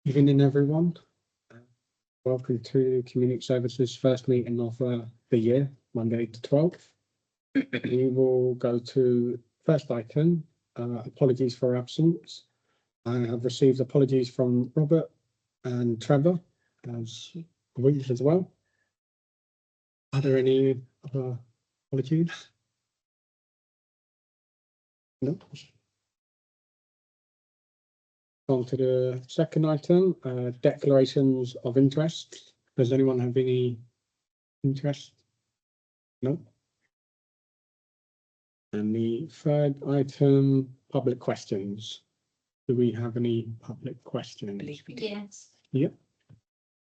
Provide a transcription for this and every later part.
Evening, everyone. Welcome to Community Services first meeting of the year, Monday the 12th. We will go to first item, apologies for absence. I have received apologies from Robert and Trevor as well. Are there any other apologies? No. On to the second item, declarations of interest. Does anyone have any interest? No. And the third item, public questions. Do we have any public questions? Yes. Yep.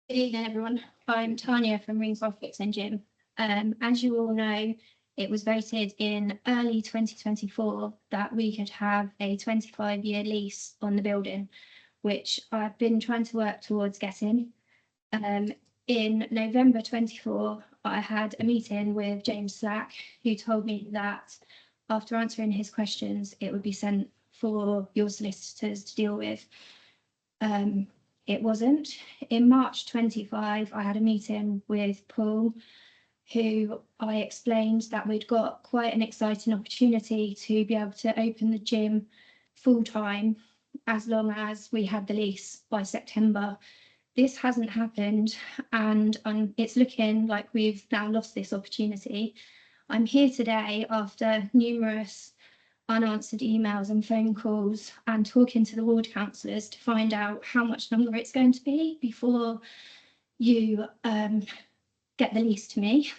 Good evening, everyone. I'm Tanya from Ringsworth Fix and Gym. As you all know, it was voted in early 2024 that we could have a 25-year lease on the building, which I've been trying to work towards getting. In November 24, I had a meeting with James Slack, who told me that after answering his questions, it would be sent for your solicitors to deal with. It wasn't. In March 25, I had a meeting with Paul, who I explained that we'd got quite an exciting opportunity to be able to open the gym full time as long as we had the lease by September. This hasn't happened, and it's looking like we've now lost this opportunity. I'm here today after numerous unanswered emails and phone calls and talking to the ward councillors to find out how much longer it's going to be before you get the lease to me.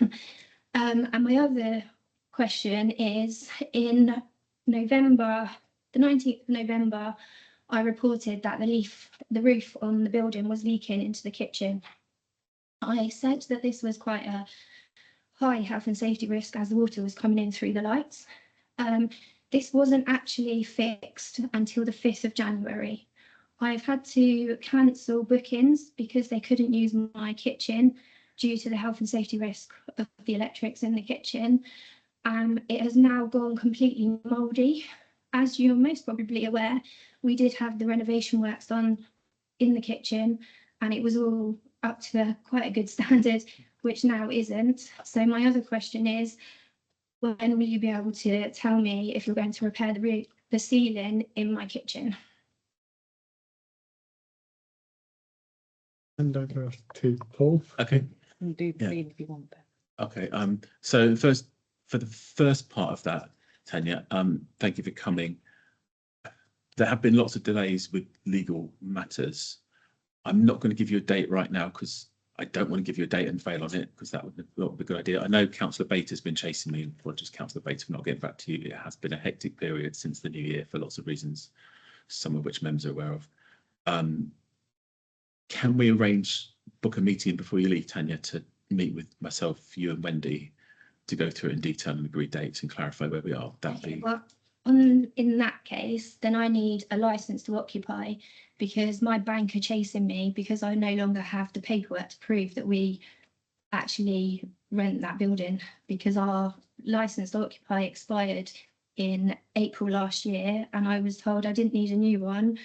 And my other question is, in November, the 19th of November, I reported that the roof on the building was leaking into the kitchen. I said that this was quite a high health and safety risk as the water was coming in through the lights. This wasn't actually fixed until the 5th of January. I've had to cancel bookings because they couldn't use my kitchen due to the health and safety risk of the electrics in the kitchen. It has now gone completely mouldy. As you're most probably aware, we did have the renovation works done in the kitchen and it was all up to quite a good standard, which now isn't. So my other question is, when will you be able to tell me if you're going to repair the ceiling in my kitchen? Hand over to Paul. Okay. Do green if you want that. Okay. So for the first part of that, Tanya, thank you for coming. There have been lots of delays with legal matters. I'm not going to give you a date right now because I don't want to give you a date and fail on it, because that would not be a good idea. I know Councillor Bater's been chasing me, and apologies, Councillor Bater, for not getting back to you. It has been a hectic period since the new year for lots of reasons, some of which members are aware of. Can we book a meeting before you leave, Tanya, to meet with myself, you and Wendy to go through it in detail and agree dates and clarify where we are? That'd be... Well, in that case, then I need a license to occupy, because my bank are chasing me because I no longer have the paperwork to prove that we actually rent that building, because our license to occupy expired in April last year and I was told I didn't need a new one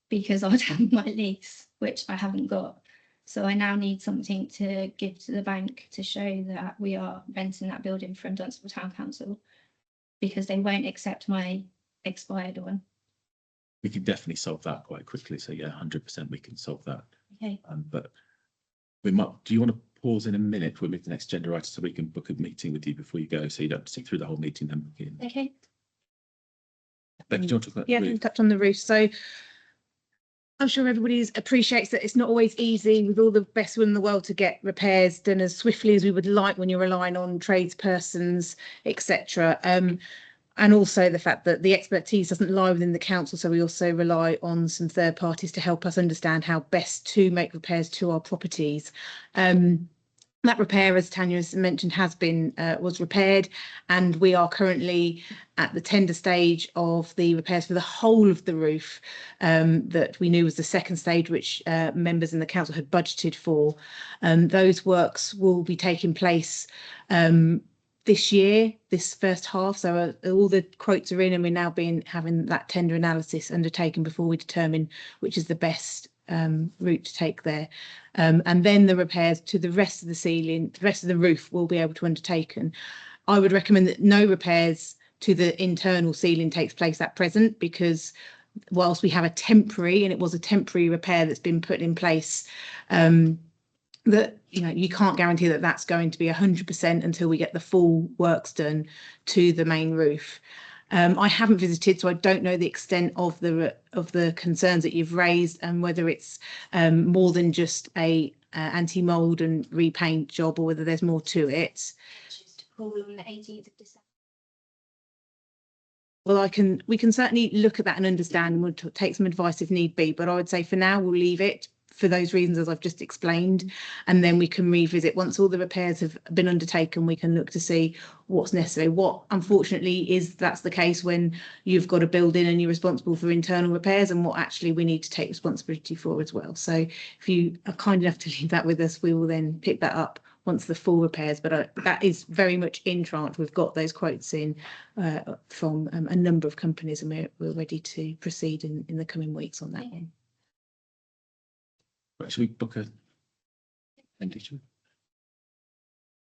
because I'd had my lease, which I haven't got. So I now need something to give to the bank to show that we are renting that building from Dunstable Town Council, because they won't accept my expired one. We can definitely solve that quite quickly. So yeah, 100% we can solve that. Okay. But we might. Do you want to pause in a minute with the next agenda item so we can book a meeting with you before you go, so you don't sit through the whole meeting then book in? Okay. Becky, do you want to talk about Yeah, the I roof? can touch on the roof. So I'm sure everybody appreciates that it's not always easy, with all the best will in the world, to get repairs done as swiftly as we would like when you're relying on tradespersons, etc. And also the fact that the expertise doesn't lie within the council, so we also rely on some third parties to help us understand how best to make repairs to our properties. That repair, as Tanya has mentioned, was repaired, and we are currently at the tender stage of the repairs for the whole of the roof, that we knew was the second stage, which members in the council had budgeted for. Those works will be taking place this year, this first half. So all the quotes are in, and we're now having that tender analysis undertaken before we determine which is the best route to take there. And then the repairs to the rest of the ceiling, the rest of the roof will be able to undertaken. I would recommend that no repairs to the internal ceiling takes place at present, because whilst we have a temporary, and it was a temporary repair that's been put in place, that, you know, you can't guarantee that that's going to be 100% until we get the full works done to the main roof. I haven't visited, so I don't know the extent of the concerns that you've raised, and whether it's more than just a anti-mold and repaint job, or whether there's more to it. Just to call on the 18th of December. Well, we can certainly look at that and understand, and we'll take some advice if need be. But I would say for now we'll leave it for those reasons as I've just explained, and then we can revisit once all the repairs have been undertaken. We can look to see what's necessary. What unfortunately is that's the case when you've got a building and you're responsible for internal repairs, and what actually we need to take responsibility for as well. So if you are kind enough to leave that with us, we will then pick that up once the full repairs, but that is very much in tranche. We've got those quotes in from a number of companies, and we're ready to proceed in the coming weeks on that one. Right, should we book a Wendy?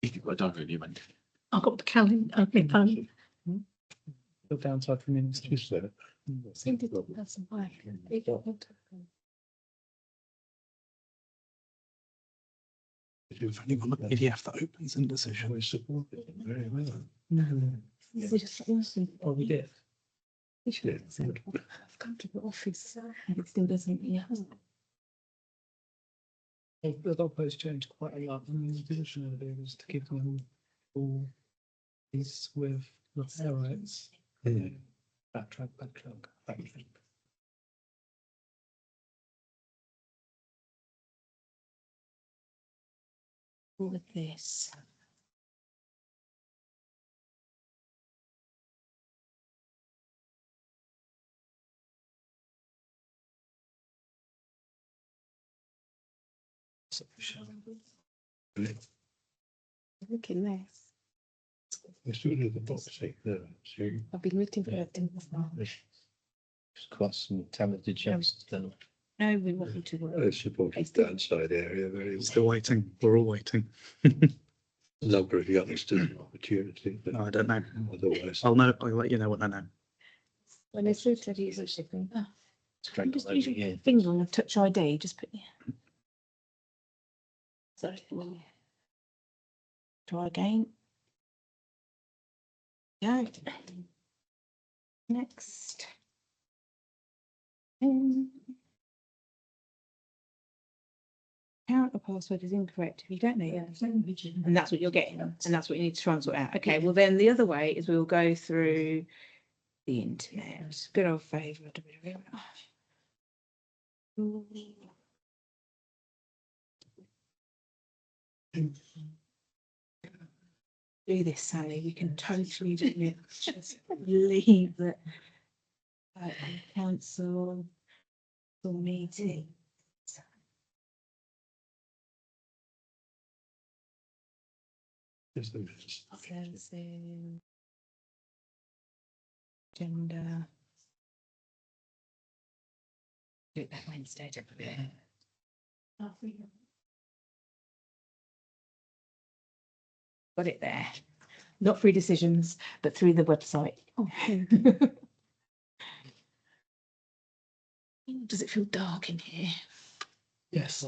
If you've got a diary, you Wendy. I've got the calendar. Okay, fine. The downside from Tuesday. If only one PDF that opens indecision. We support it very well. Oh, we did. We should I've come to the office and it still doesn't, yeah. The goalposts changed quite a lot. I mean, the position of it was to give them all these with repair rights. Backtrack. All of this. Look in this. It's sort of the box shape there, so I've been looking for it. it's quite some talented chefs. No, we want you to work. It's supported downside area very well. Still waiting. We're all waiting. Number of youngsters opportunity, but No, I don't know. otherwise. I'll know. I'll let you know what I know. When it's so steady, it's shipping. straight Just over use your here. finger on a touch ID, just put sorry. Try again. Go. Next. Account or password is incorrect if you don't know yet. And that's what you're getting, and that's what you need to try and sort out. Okay, well then the other way is we'll go through the internet. Good old favourite. Do this, Sally. We can totally do it. Just leave that. Cancel the meeting. Servicing. Agenda. Do it that Wednesday, don't forget. Got it there. Not through decisions, but through the website. Oh. Does it feel dark in here? Yes.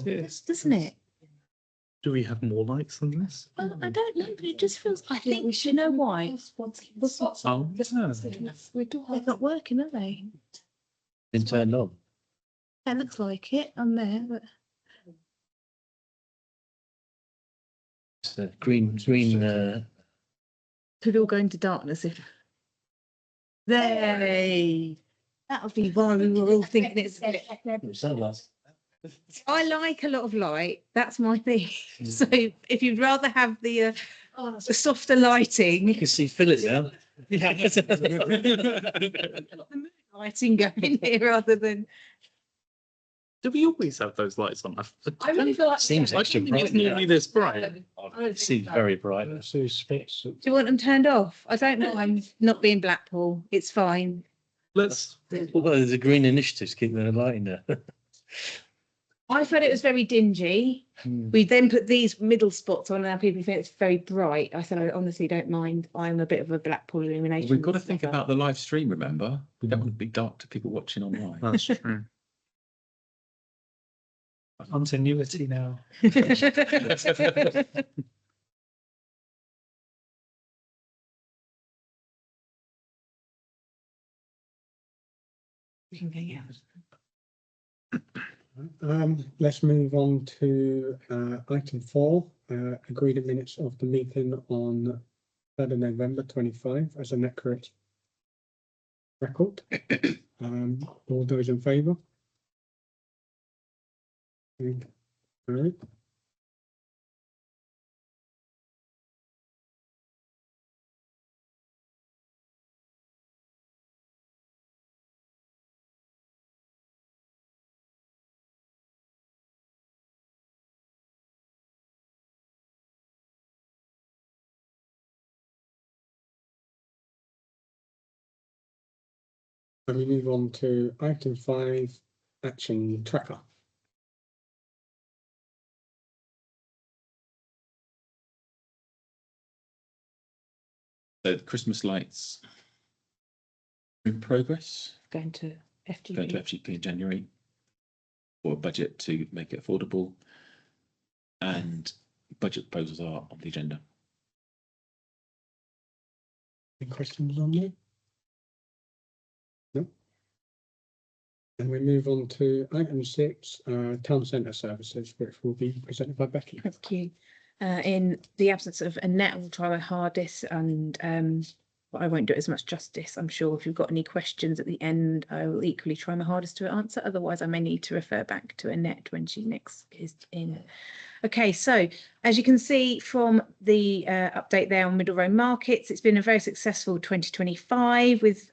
Doesn't it? Do we have more lights than this? Well, I don't know, but it just feels. I think we should know why. Oh, yeah. They're not working, are they? Been turned on. It looks like it on there, but It's green. Could all go into darkness if they. That would be why we were all thinking it's. Sunlight. I like a lot of light. That's my thing. So if you'd rather have the softer lighting, You can see Philip now. the mood lighting going here rather than. Do we always have those lights on? I really feel like. Seems I extra don't think it's bright. normally this bright. It seems very bright. So spots. Do you want them turned off? I don't know. I'm not being Blackpool. It's fine. Let's. Well, there's a green initiative to keep the light in there. I felt it was very dingy. Hmm. We then put these middle spots on, and now people think it's very bright. I said, I honestly don't mind. I'm a bit of a Blackpool illumination. We've got to think lover. about the live stream, remember? We don't want to be dark to people watching online. That's true. Continuity now. We can go, yeah. Let's move on to item 4, agreed minutes of the meeting on 3rd of November 25 as an accurate record. All those in favour? All right. And we move on to item 5, action tracker. So the Christmas lights in progress, Going to FGP. going to FGP in January, or a budget to make it affordable, and budget proposals are on the agenda. Any questions on that? No. And we move on to item 6, town centre services, which will be presented by Becky. Thank you. In the absence of Annette, I will try my hardest, and but I won't do it as much justice. I'm sure if you've got any questions at the end, I will equally try my hardest to answer. Otherwise, I may need to refer back to Annette when she next is in. Okay, so as you can see from the update there on Middle Row Markets, it's been a very successful 2025 with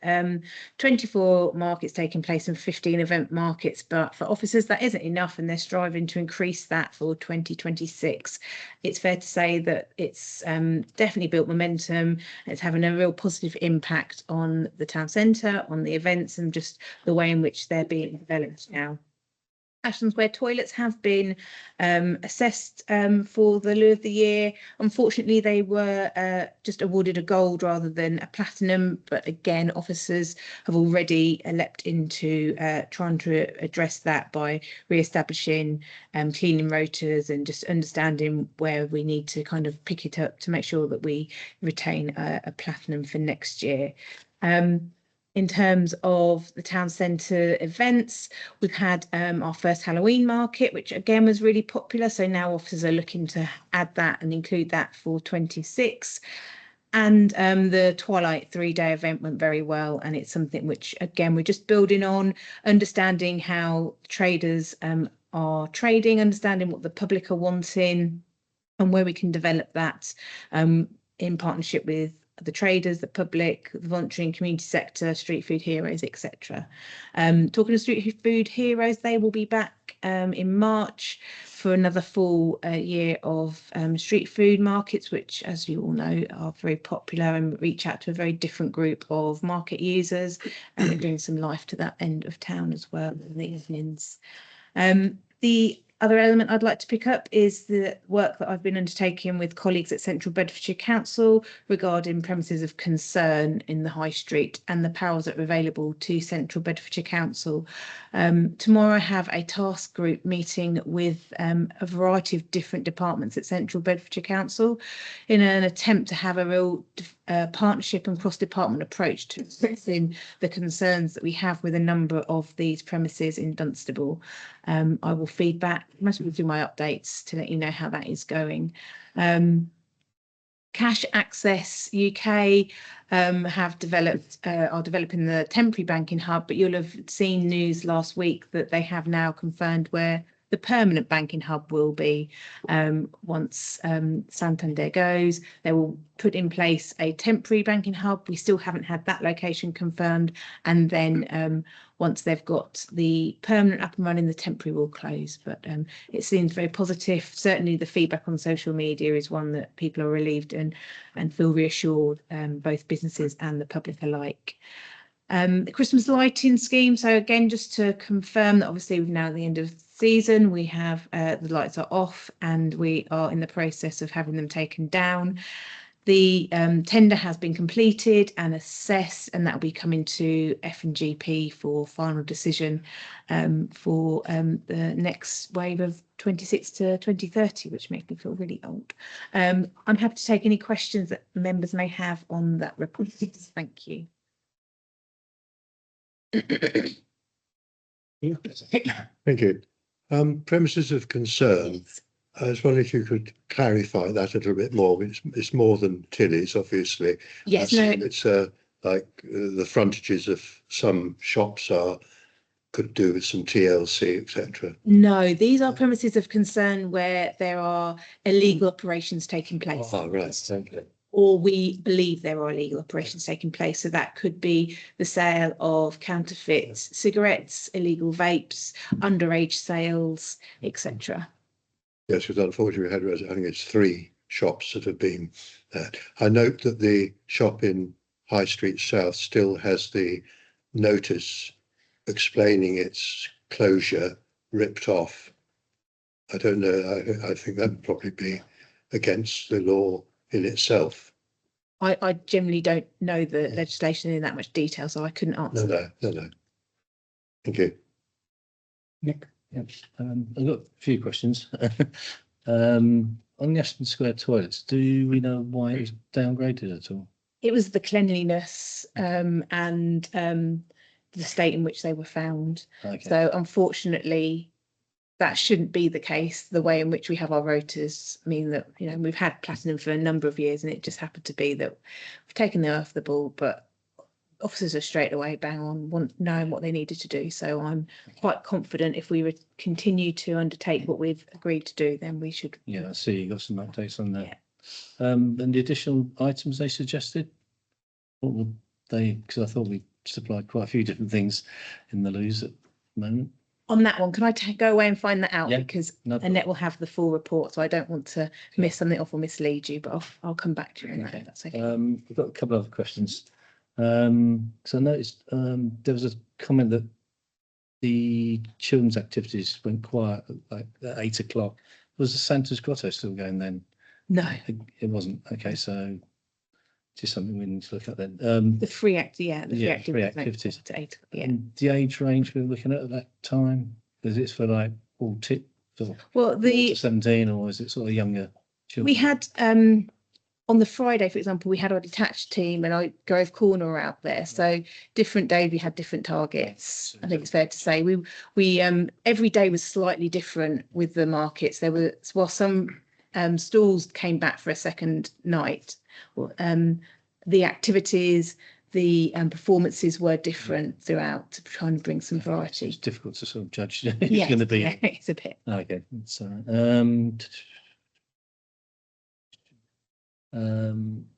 24 markets taking place and 15 event markets. But for officers, that isn't enough, and they're striving to increase that for 2026. It's fair to say that it's definitely built momentum. It's having a real positive impact on the town centre, on the events, and just the way in which they're being developed now. Ashton Square toilets have been assessed for the Loo of the Year. Unfortunately, they were just awarded a gold rather than a platinum. But again, officers have already leapt into trying to address that by re-establishing cleaning rotas and just understanding where we need to kind of pick it up to make sure that we retain a platinum for next year. In terms of the town centre events, we've had our first Halloween market, which again was really popular. So now officers are looking to add that and include that for 26. And the Twilight 3-day event went very well. And it's something which, again, we're just building on, understanding how traders are trading, understanding what the public are wanting, and where we can develop that in partnership with the traders, the public, the voluntary and community sector, street food heroes, etc. Talking to street food heroes, they will be back in March for another full year of street food markets, which, as you all know, are very popular and reach out to a very different group of market users, and we're doing some life to that end of town as well in the evenings. The other element I'd like to pick up is the work that I've been undertaking with colleagues at Central Bedfordshire Council regarding premises of concern in the High Street and the powers that are available to Central Bedfordshire Council. Tomorrow I have a task group meeting with a variety of different departments at Central Bedfordshire Council in an attempt to have a real partnership and cross-department approach to addressing the concerns that we have with a number of these premises in Dunstable. I will feed back, must do my updates to let you know how that is going. Cash Access UK are developing the temporary banking hub, but you'll have seen news last week that they have now confirmed where The permanent banking hub will be once Santander goes, they will put in place a temporary banking hub. We still haven't had that location confirmed, and then once they've got the permanent up and running, the temporary will close. But it seems very positive. Certainly the feedback on social media is one that people are relieved and feel reassured, both businesses and the public alike. The Christmas lighting scheme. So again, just to confirm that obviously we're now at the end of the season, we have the lights are off and we are in the process of having them taken down. The tender has been completed and assessed, and that will be coming to F&GP for final decision for the next wave of 26 to 2030, which makes me feel really old. I'm happy to take any questions that members may have on that report. Thank you. Thank you. Premises of concern. I was wondering if you could clarify that a little bit more. It's more than Tilly's, obviously. Yes, I no, assume it's like the frontages of some shops could do with some TLC, etc. no, these are premises of concern where there are illegal operations taking place. Oh, right. Okay. Or we believe there are illegal operations taking place. So that could be the sale of counterfeit cigarettes, illegal vapes, underage sales, etc. Yes, because unfortunately we had, I think it's 3 shops that have been there. I note that the shop in High Street South still has the notice explaining its closure ripped off. I don't know. I think that would probably be against the law in itself. I generally don't know the legislation in that much detail, so I couldn't answer. No. Thank you. Nick? Yeah, I've got a few questions. On the Ashton Square toilets, do we know why it was downgraded at all? It was the cleanliness and the state in which they were found. Okay. So unfortunately, that shouldn't be the case. The way in which we have our rotas mean that, you know, we've had platinum for a number of years, and it just happened to be that we've taken them off the ball, but officers are straight away bang on knowing what they needed to do. So I'm quite confident if we would continue to undertake what we've agreed to do, then we should. Yeah, I see you got some updates on that. Yeah. And the additional items they suggested, what would they, because I thought we supplied quite a few different things in the loos at the moment. On that one, can I go away and find that out? Yeah, Because no Annette will have the full report, so I don't want to miss something off or mislead you, but I'll come back to you on that, if that's okay. We've got a couple of other questions. So I noticed there was a comment that the children's activities went quiet at 8 o'clock. Was the Santa's Grotto still going then? No, It wasn't. Okay, so just something we need to look at then. the free activities. free activities. To 8. Yeah. And the age range we were looking at that time, is it for like all tip for Well, to 17, or is it sort of younger children? we had on the Friday, for example, we had our detached team and our Grove Corner out there. So different days we had different targets. I think it's fair to say we every day was slightly different with the markets. There were, while some stalls came back for a second night, the activities, the performances were different throughout to try and bring some variety. It's difficult to sort of judge. It's Yes, going to be. yeah, it's a bit. Okay, so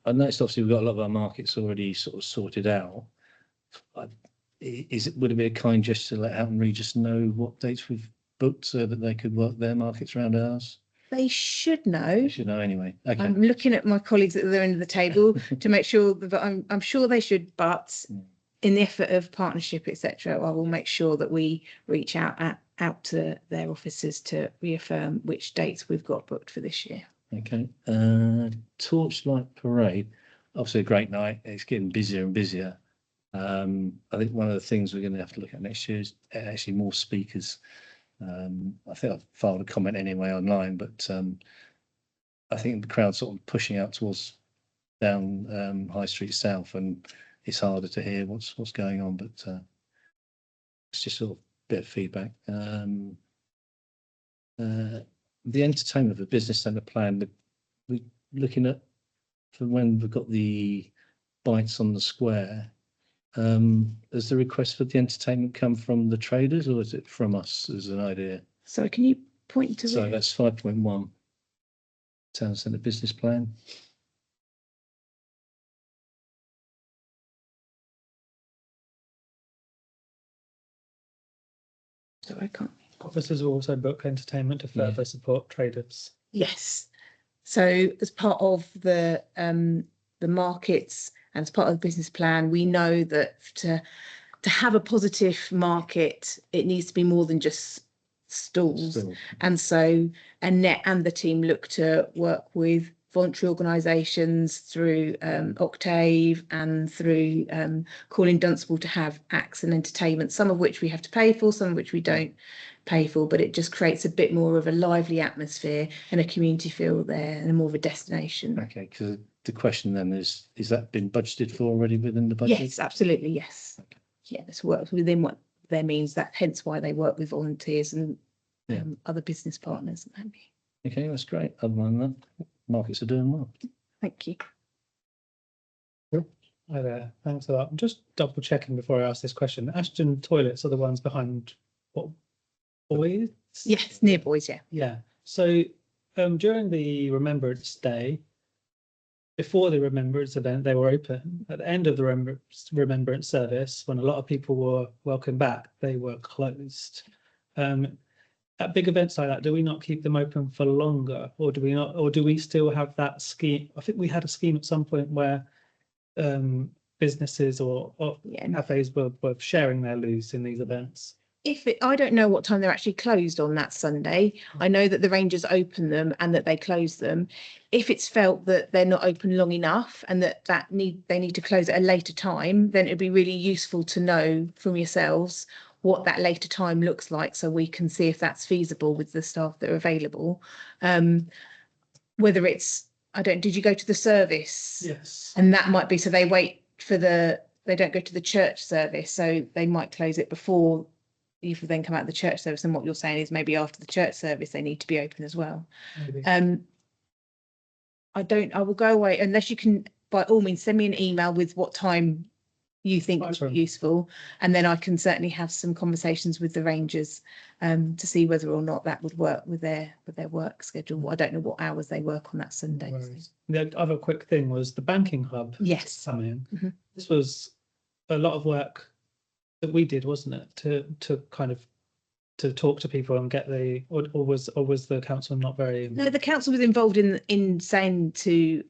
I noticed obviously we've got a lot of our markets already sort of sorted out. Would it be a kind gesture to let Houghton Regis know what dates we've booked so that they could work their markets around ours? They should know. They should know anyway. Okay. I'm looking at my colleagues at the other end of the table to make sure that I'm sure they should, but in the effort of partnership, etc., I will make sure that we reach out to their officers to reaffirm which dates we've got booked for this year. Okay. Torchlight Parade, obviously a great night. It's getting busier and busier. I think one of the things we're going to have to look at next year is actually more speakers. I think I've filed a comment anyway online, but I think the crowd's sort of pushing out towards down High Street South, and it's harder to hear what's going on. But it's just sort of a bit of feedback. The entertainment of the business centre plan, we're looking at for when we've got the bites on the square. Has the request for the entertainment come from the traders, or is it from us as an idea? So can you point to So it? that's 5.1. Town centre business plan. So I can't. Officers will also book entertainment to further support traders. Yes. So as part of the markets and as part of the business plan, we know that to have a positive market, it needs to be more than just stalls. Still. And so Annette and the team look to work with voluntary organisations through Octave and through Calling Dunstable to have acts and entertainment, some of which we have to pay for, some of which we don't pay for, but it just creates a bit more of a lively atmosphere and a community feel there and more of a destination. Okay, because the question then is that been budgeted for already within the budget? Yes, absolutely, yes. Okay. Yeah, this works within what there means, that hence why they work with volunteers and other business partners. Okay, that's great. Other than that, markets are doing well. Thank you. Hi there, thanks for that. I'm just double checking before I ask this question. Ashton toilets are the ones behind what, boys? Yes, near boys, yeah. Yeah, so during the Remembrance Day, before the Remembrance event, they were open. At the end of the Remembrance service, when a lot of people were welcomed back, they were closed. At big events like that, do we not keep them open for longer, or do we not, or do we still have that scheme? I think we had a scheme at some point where businesses or cafes were sharing their loos in these events. I don't know what time they're actually closed on that Sunday. I know that the Rangers open them and that they close them. If it's felt that they're not open long enough and they need to close at a later time, then it'd be really useful to know from yourselves what that later time looks like, so we can see if that's feasible with the staff that are available. Whether it's, did you go to the service? Yes. And that might be, so they wait for they don't go to the church service, so they might close it before you then come out of the church service. And what you're saying is maybe after the church service, they need to be open as well. Maybe. I will go away, unless you can, by all means, send me an email with what time you think would be useful. And then I can certainly have some conversations with the Rangers to see whether or not that would work with their work schedule. I don't know what hours they work on that Sunday. The other quick thing was the banking hub. Yes. Coming. Mhm. This was a lot of work that we did, wasn't it? To kind of to talk to people and get or was the council not very? No, the council was involved in saying to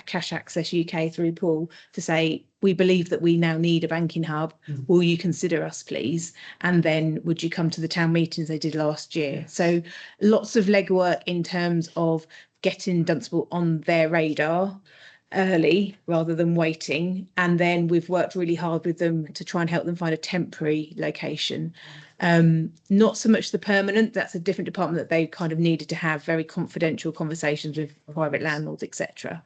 Cash Access UK through Paul to say, we believe that we now need a banking hub. Will you consider us, please? And then would you come to the town meetings they did last year? Yes. So lots of legwork in terms of getting Dunstable on their radar early rather than waiting. And then we've worked really hard with them to try and help them find a temporary location. Not so much the permanent, that's a different department that they kind of needed to have very confidential conversations with private landlords, etc.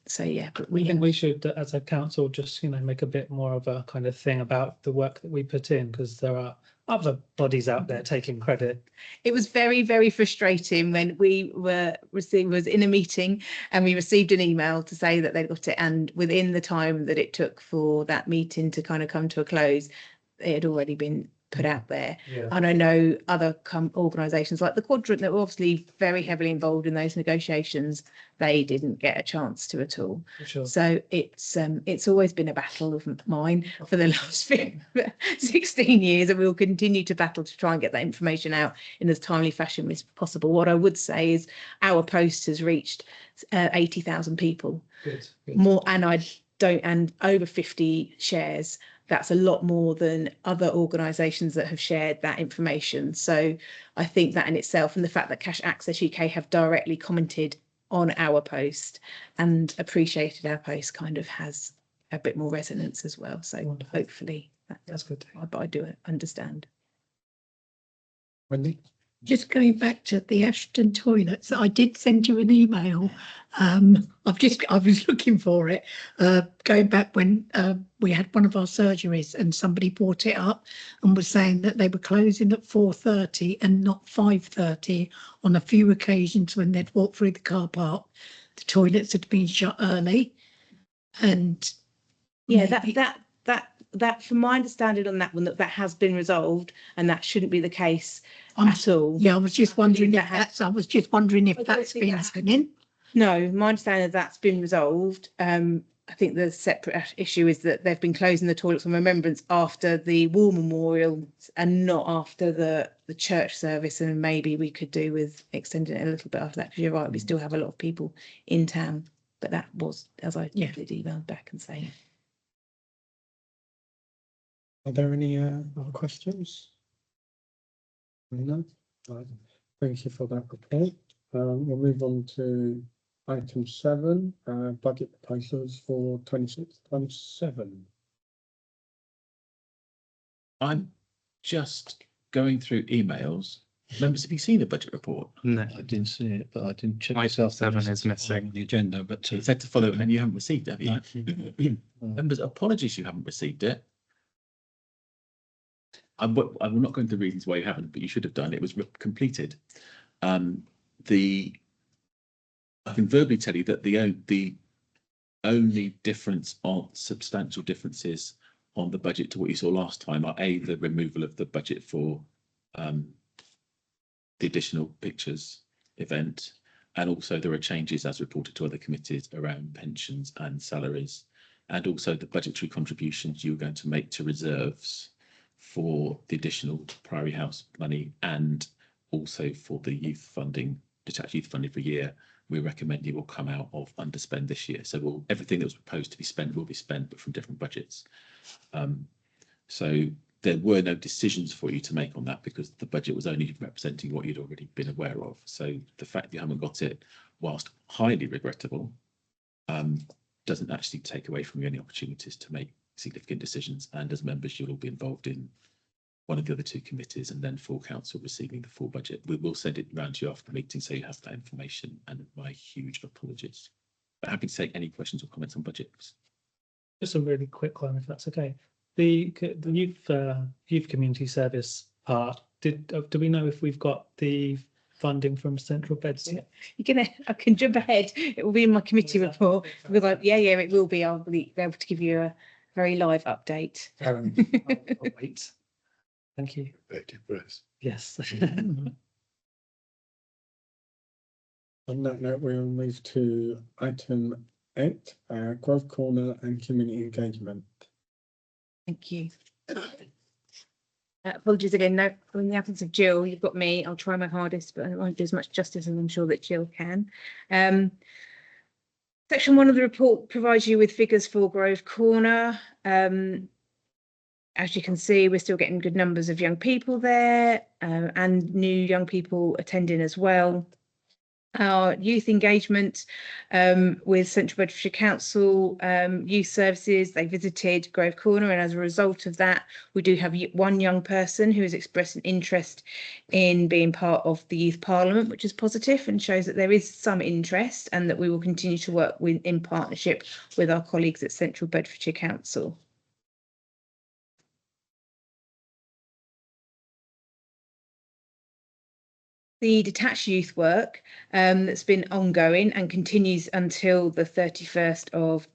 So yeah, but we think we should, as a council, just make a bit more of a kind of thing about the work that we put in, because there are other bodies out there taking credit. It was very, very frustrating when we was in a meeting and we received an email to say that they'd got it, and within the time that it took for that meeting to kind of come to a close, it had already been put out there. Yeah. And I know other organisations like the Quadrant that were obviously very heavily involved in those negotiations, they didn't get a chance to at all. For sure. So it's always been a battle of mine for the last 16 years, and we'll continue to battle to try and get that information out in as timely fashion as possible. What I would say is our post has reached 80,000 people. Good. More, and over 50 shares. That's a lot more than other organisations that have shared that information. So I think that in itself, and the fact that Cash Access UK have directly commented on our post and appreciated our post, kind of has a bit more resonance as well. So Wonderful. hopefully That's good. but I do understand. Wendy? Just going back to the Ashton toilets, I did send you an email. I was looking for it, going back when we had one of our surgeries and somebody brought it up and was saying that they were closing at 4:30 and not 5:30 on a few occasions when they'd walked through the car park. The toilets had been shut early, and Yeah, maybe- that that, from my understanding on that one, that has been resolved, and that shouldn't be the case I'm- at all. Yeah, I was just wondering that if has- that's, I was just wondering if I don't that's think been that has- happening. No, my understanding is that's been resolved. I think the separate issue is that they've been closing the toilets on remembrance after the war memorial and not after the church service. And maybe we could do with extending it a little bit after that, because you're right, we still have a lot of people in town. But that was, as I did email back and say. Are there any other questions? No. Right. Thank you for that report. We'll move on to item 7, budget proposals for 26-27. I'm just going through emails. Members, have you seen the budget report? No. I didn't see it, but I didn't check Item myself. 7 is missing. The agenda, but It said to follow and you haven't received it, have you? no. Members, apologies you haven't received it. I'm not going to the reasons why you haven't, but you should have done. It was completed. I can verbally tell you that the only difference on substantial differences on the budget to what you saw last time are the removal of the budget for the additional pictures event, and also there are changes as reported to other committees around pensions and salaries, and also the budgetary contributions you were going to make to reserves for the additional Priory House money, and also for the youth funding, detached youth funding for a year. We recommend you will come out of underspend this year. So everything that was proposed to be spent will be spent, but from different budgets. So there were no decisions for you to make on that, because the budget was only representing what you'd already been aware of. So the fact you haven't got it, whilst highly regrettable, doesn't actually take away from you any opportunities to make significant decisions. And as members, you'll all be involved in one of the other 2 committees, and then full council receiving the full budget. We will send it round to you after the meeting, so you have that information, and my huge apologies. But happy to take any questions or comments on budgets. Just a really quick one, if that's okay. The youth community service part, do we know if we've got the funding from Central Beds yet? I can jump ahead. It will be in my committee report. We're like, yeah, it will be. I'll be able to give you a very live update. I'll wait. Thank you. Effective breath. Yes. On that note, we'll move to item 8, growth corner and community engagement. Thank you. Apologies again. No, in the absence of Jill, you've got me. I'll try my hardest, but I won't do as much justice as I'm sure that Jill can. Section 1 of the report provides you with figures for Grove Corner. As you can see, we're still getting good numbers of young people there, and new young people attending as well. Our youth engagement with Central Bedfordshire Council Youth Services, they visited Grove Corner, and as a result of that, we do have one young person who has expressed an interest in being part of the Youth Parliament, which is positive and shows that there is some interest, and that we will continue to work in partnership with our colleagues at Central Bedfordshire Council. The detached youth work that's been ongoing and continues until the 31st of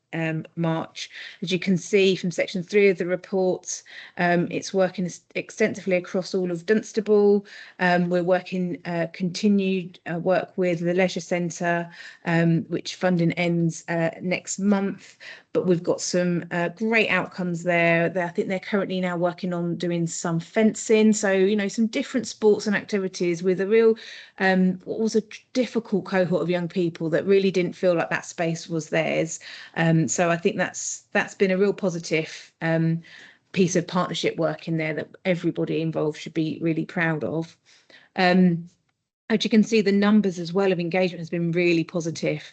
March. As you can see from section 3 of the report, it's working extensively across all of Dunstable. We're working continued work with the Leisure Centre, which funding ends next month. But we've got some great outcomes there. I think they're currently now working on doing some fencing. So, you know, some different sports and activities with a real, what was a difficult cohort of young people that really didn't feel like that space was theirs. So I think that's been a real positive piece of partnership work in there that everybody involved should be really proud of. As you can see, the numbers as well of engagement has been really positive,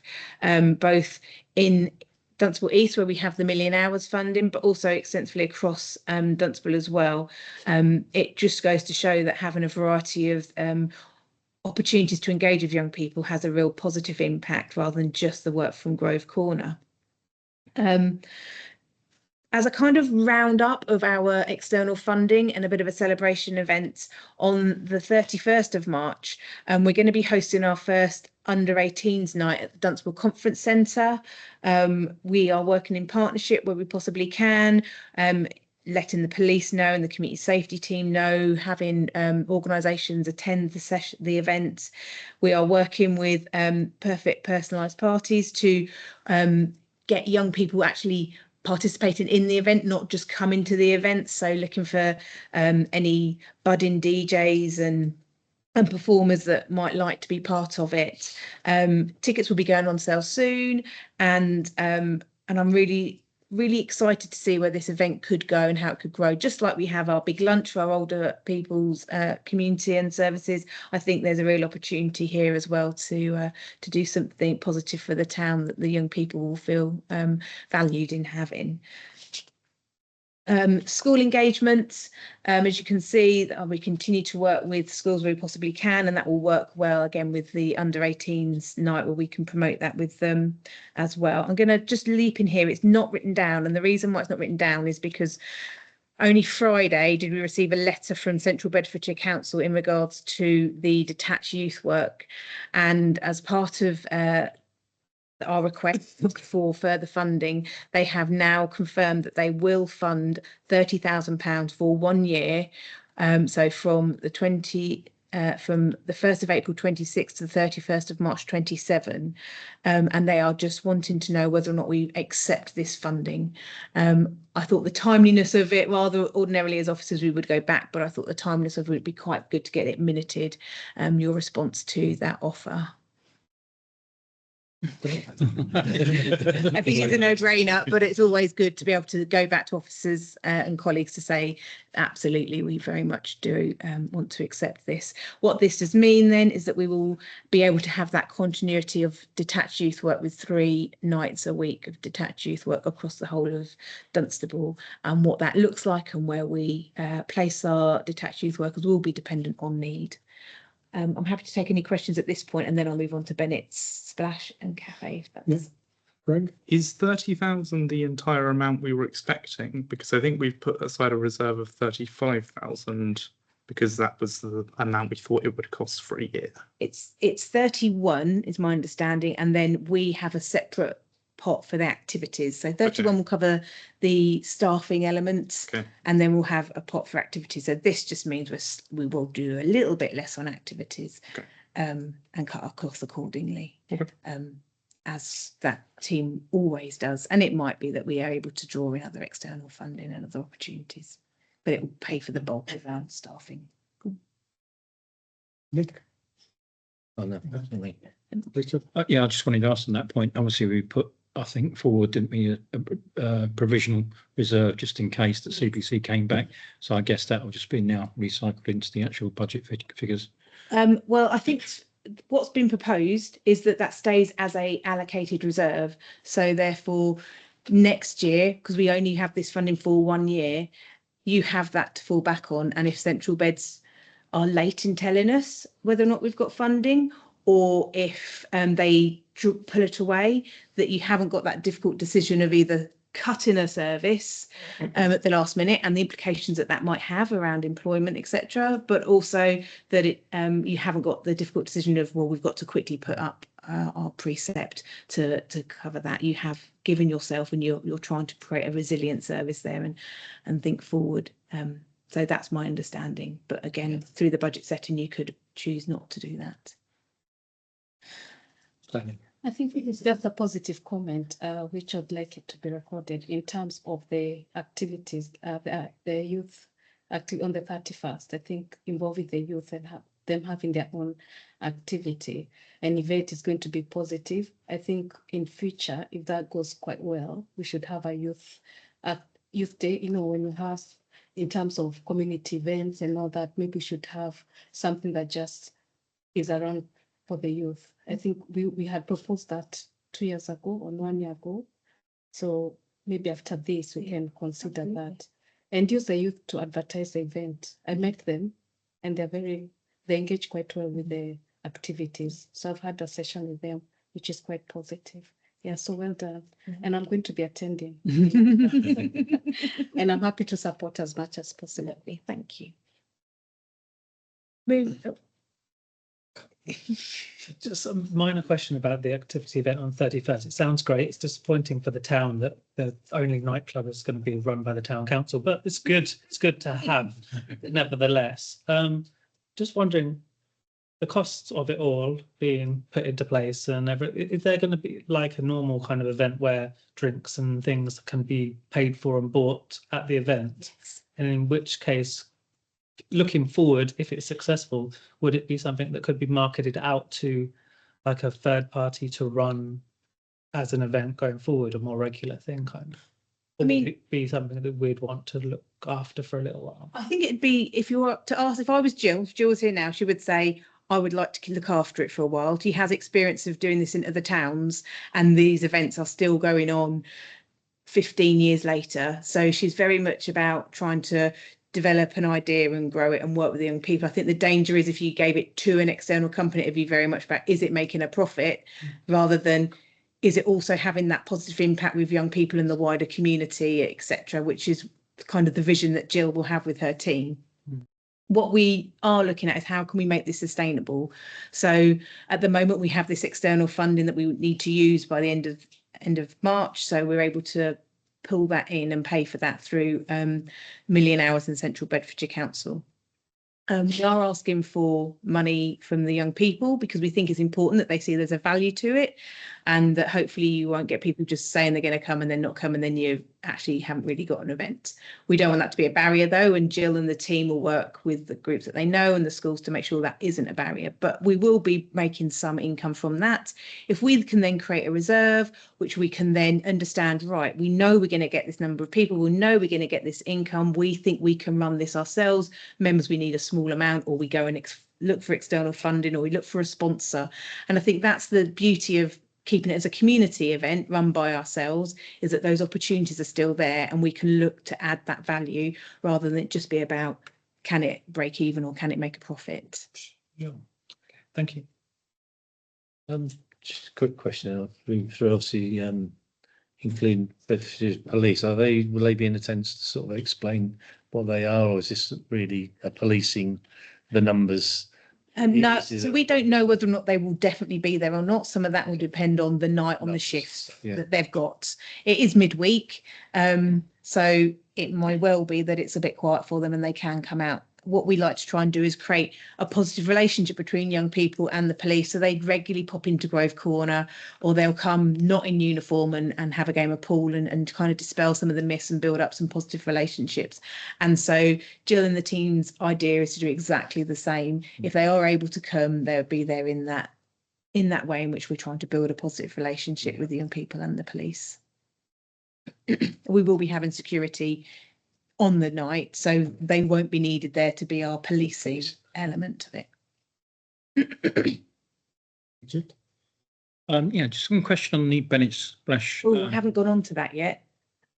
both in Dunstable East, where we have the 1 million hours funding, but also extensively across Dunstable as well. It just goes to show that having a variety of opportunities to engage with young people has a real positive impact rather than just the work from Grove Corner. As a kind of roundup of our external funding and a bit of a celebration event, on the 31st of March, we're going to be hosting our first under 18s night at the Dunstable Conference Centre. We are working in partnership where we possibly can. letting the police know and the community safety team know, having organisations attend the events. We are working with perfect personalised parties to get young people actually participating in the event, not just coming to the event. So looking for any budding DJs and performers that might like to be part of it. Tickets will be going on sale soon, and I'm really excited to see where this event could go and how it could grow. Just like we have our big lunch for our older people's community and services, I think there's a real opportunity here as well to do something positive for the town that the young people will feel valued in having. School engagements, as you can see, we continue to work with schools where we possibly can, and that will work well again with the under 18s night where we can promote that with them as well. I'm going to just leap in here. It's not written down, and the reason why it's not written down is because only Friday did we receive a letter from Central Bedfordshire Council in regards to the detached youth work, and as part of our request for further funding, they have now confirmed that they will fund £30,000 for 1 year. So from the 1st of April 26 to the 31st of March 27, and they are just wanting to know whether or not we accept this funding. I thought the timeliness of it, rather ordinarily as officers we would go back, but I thought the timeliness of it would be quite good to get it minuted. Your response to that offer? I think it's a no-brainer, but it's always good to be able to go back to officers and colleagues to say, absolutely, we very much do want to accept this. What this does mean then is that we will be able to have that continuity of detached youth work with 3 nights a week of detached youth work across the whole of Dunstable, and what that looks like and where we place our detached youth workers will be dependent on need. I'm happy to take any questions at this point, and then I'll move on to Bennett's Splash and Cafe. Greg? Is 30,000 the entire amount we were expecting? Because I think we've put aside a reserve of 35,000 because that was the amount we thought it would cost for a year. It's 31 is my understanding, and then we have a separate pot for the activities. So 31 will cover the staffing elements, and then we'll have a pot for activities. So this just means we will do a little bit less on activities, and cut our costs accordingly, as that team always does. And it might be that we are able to draw in other external funding and other opportunities, but it will pay for the bulk of our staffing. Nick? Oh, no, definitely. Richard? Yeah, I just wanted to ask on that point. Obviously, we put, I think, forward, didn't we, a provisional reserve just in case that CPC came back. So I guess that will just be now recycled into the actual budget figures. Well, I think what's been proposed is that stays as a allocated reserve. So therefore, next year, because we only have this funding for 1 year, you have that to fall back on. And if Central Beds are late in telling us whether or not we've got funding, or if they pull it away, that you haven't got that difficult decision of either cutting a service at the last minute and the implications that might have around employment, etc., but also that you haven't got the difficult decision of, well, we've got to quickly put up our precept to cover that. You have given yourself, and you're trying to create a resilient service there and think forward. So that's my understanding, but again, through the budget setting, you could choose not to do that. Planning. I think it is just a positive comment, which I'd like it to be recorded in terms of the activities, the youth active on the 31st. I think involving the youth and them having their own activity, an event is going to be positive. I think in future, if that goes quite well, we should have a youth day. You know, when we have in terms of community events and all that, maybe we should have something that just is around for the youth. I think we had proposed that 2 years ago or 1 year ago. So maybe after this, we can consider that and use the youth to advertise the event. I met them and they engage quite well with the activities. So I've had a session with them, which is quite positive. Yeah, so well done. And I'm going to be attending. And I'm happy to support as much as possible. Thank you. Just a minor question about the activity event on 31st. It sounds great. It's disappointing for the town that the only nightclub is going to be run by the town council, but it's good. It's good to have, nevertheless. Just wondering, the costs of it all being put into place and is there going to be like a normal kind of event where drinks and things can be paid for and bought at the event? Yes. And in which case, looking forward, if it's successful, would it be something that could be marketed out to like a third party to run as an event going forward, a more regular thing kind of? Or I mean- would it be something that we'd want to look after for a little while? I think it'd be, if you were to ask, if I was Jill, if Jill was here now, she would say, I would like to look after it for a while. She has experience of doing this in other towns, and these events are still going on 15 years later. So she's very much about trying to develop an idea and grow it and work with the young people. I think the danger is if you gave it to an external company, it'd be very much about, is it making a profit rather than, is it also having that positive impact with young people in the wider community, etc., which is kind of the vision that Jill will have with her team. What we are looking at is how can we make this sustainable? So at the moment we have this external funding that we need to use by the end of March. So we're able to pull that in and pay for that through Million Hours in Central Bedfordshire Council. We are asking for money from the young people because we think it's important that they see there's a value to it, and that hopefully you won't get people just saying they're going to come and then not come, and then you actually haven't really got an event. We don't want that to be a barrier though, and Jill and the team will work with the groups that they know and the schools to make sure that isn't a barrier, but we will be making some income from that. If we can then create a reserve, which we can then understand, right, we know we're going to get this number of people, we know we're going to get this income, we think we can run this ourselves, members we need a small amount, or we go and look for external funding, or we look for a sponsor. And I think that's the beauty of keeping it as a community event run by ourselves, is that those opportunities are still there and we can look to add that value rather than it just be about can it break even or can it make a profit. Yeah. Okay. Thank you. Just a quick question. I'll bring through obviously including Bedfordshire Police. Will they be in attendance to sort of explain what they are, or is this really a policing the numbers? No, Is so it- we don't know whether or not they will definitely be there or not. Some of that will depend on the night, on the shifts Yeah. that they've got. It is midweek, so it might well be that it's a bit quiet for them and they can come out. What we like to try and do is create a positive relationship between young people and the police. So they regularly pop into Grove Corner, or they'll come not in uniform and have a game of pool and kind of dispel some of the myths and build up some positive relationships. And so Jill and the team's idea is to do exactly the same. If they are able to come, they'll be there in that way in which we're trying to build a positive relationship with the young people and the police. We will be having security on the night, so they won't be needed there to be our policing element of it. Richard? Yeah, just one question on the Bennett Splash. Oh, I haven't gone on to that yet.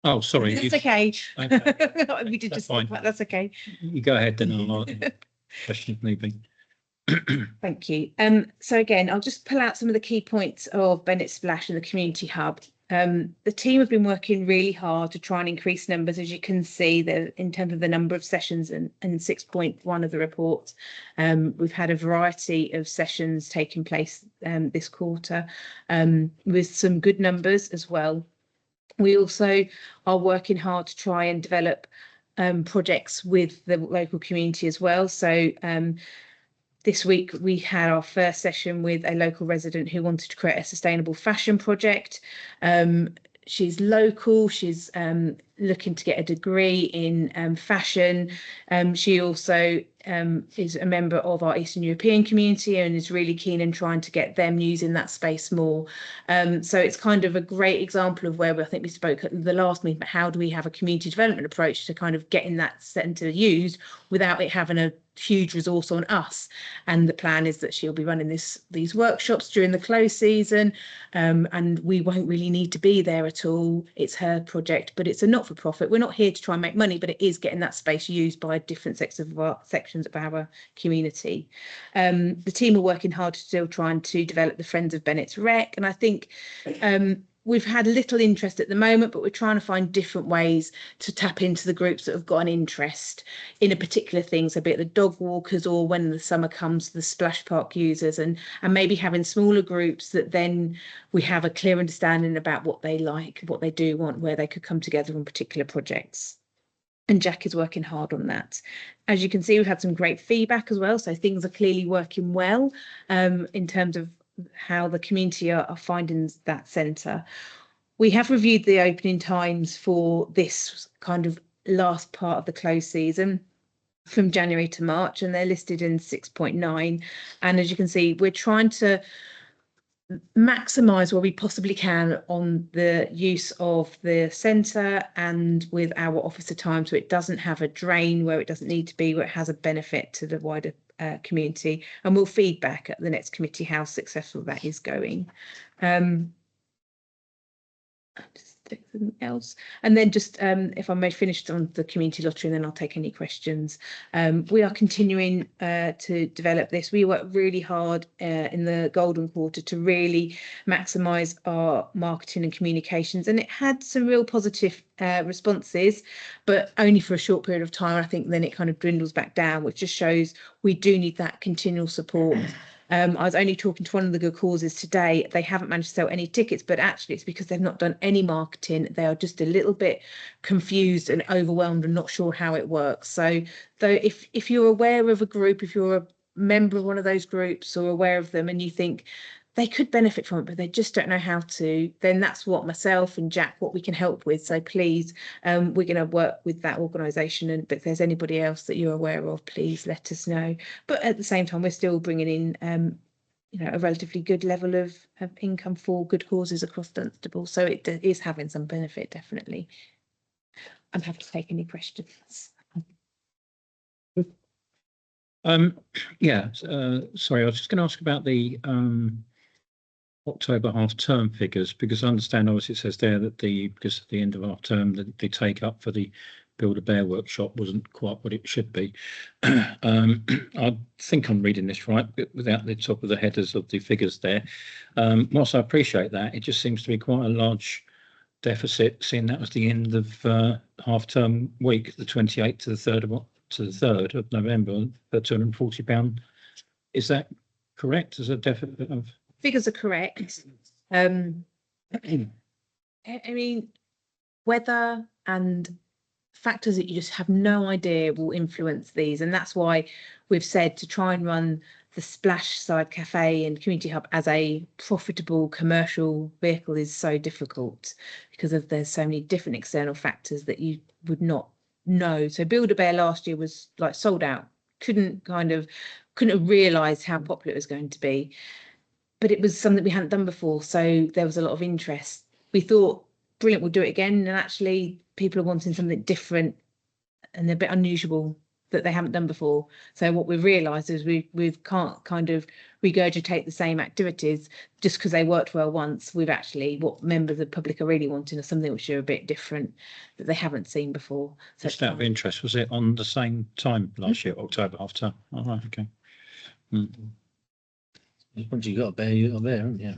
Oh, sorry. That's you- okay. Okay. We did That's just talk fine. about, that's okay. You go ahead then. I'll question if need be. Thank you. So again, I'll just pull out some of the key points of Bennett Splash and the Community Hub. The team have been working really hard to try and increase numbers, as you can see, in terms of the number of sessions and 6.1 of the report. We've had a variety of sessions taking place this quarter with some good numbers as well. We also are working hard to try and develop projects with the local community as well. So this week we had our first session with a local resident who wanted to create a sustainable fashion project. She's local, she's looking to get a degree in fashion. She also is a member of our Eastern European community and is really keen in trying to get them using that space more. So it's kind of a great example of where I think we spoke at the last meeting, but how do we have a community development approach to kind of getting that centre used without it having a huge resource on us. And the plan is that she'll be running these workshops during the close season, and we won't really need to be there at all. It's her project, but it's a not-for-profit. We're not here to try and make money, but it is getting that space used by different sections of our community. The team are working hard to still trying to develop the Friends of Bennett's Rec, and I think we've had little interest at the moment, but we're trying to find different ways to tap into the groups that have got an interest in a particular thing. So be it the dog walkers, or when the summer comes, the splash park users, and maybe having smaller groups that then we have a clear understanding about what they like, what they do want, where they could come together on particular projects. And Jack is working hard on that. As you can see, we've had some great feedback as well. So things are clearly working well in terms of how the community are finding that centre. We have reviewed the opening times for this kind of last part of the closed season from January to March, and they're listed in 6.9. And as you can see, we're trying to maximise where we possibly can on the use of the centre and with our officer time, so it doesn't have a drain where it doesn't need to be, where it has a benefit to the wider community. And we'll feed back at the next committee how successful that is going. Anything else? And then just if I may finish on the community lottery, and then I'll take any questions. We are continuing to develop this. We work really hard in the golden quarter to really maximise our marketing and communications, and it had some real positive responses, but only for a short period of time. I think then it kind of dwindles back down, which just shows we do need that continual support. I was only talking to one of the good causes today. They haven't managed to sell any tickets, but actually it's because they've not done any marketing. They are just a little bit confused and overwhelmed and not sure how it works. So though if you're aware of a group, if you're a member of one of those groups or aware of them and you think they could benefit from it, but they just don't know how to, then that's what myself and Jack, what we can help with. So please, we're going to work with that organisation, and but if there's anybody else that you're aware of, please let us know. But at the same time, we're still bringing in you know, a relatively good level of income for good causes across Dunstable. So it is having some benefit, definitely. I'm happy to take any questions. Yeah, sorry, I was just going to ask about the October half-term figures, because I understand obviously it says there that because at the end of half-term the take up for the Build-A-Bear workshop wasn't quite what it should be. I think I'm reading this right, but without the top of the headers of the figures there. Whilst I appreciate that, it just seems to be quite a large deficit, seeing that was the end of half-term week, the 28th to the 3rd of November, for £240. Is that correct? Is a deficit of? Figures are correct. I mean, weather and factors that you just have no idea will influence these, and that's why we've said to try and run the Splash Side Cafe and Community Hub as a profitable commercial vehicle is so difficult because there's so many different external factors that you would not know. So Build-A-Bear last year was like sold out, couldn't have realised how popular it was going to be. But it was something we hadn't done before, so there was a lot of interest. We thought, brilliant, we'll do it again, and actually people are wanting something different and a bit unusual that they haven't done before. So what we've realised is we can't kind of regurgitate the same activities just because they worked well once. We've actually, what members of the public are really wanting is something which are a bit different that they haven't seen before. So Just out of interest, was it on the same time last year, October half term? All right, okay. Once you got a bear, you got a bear, haven't you?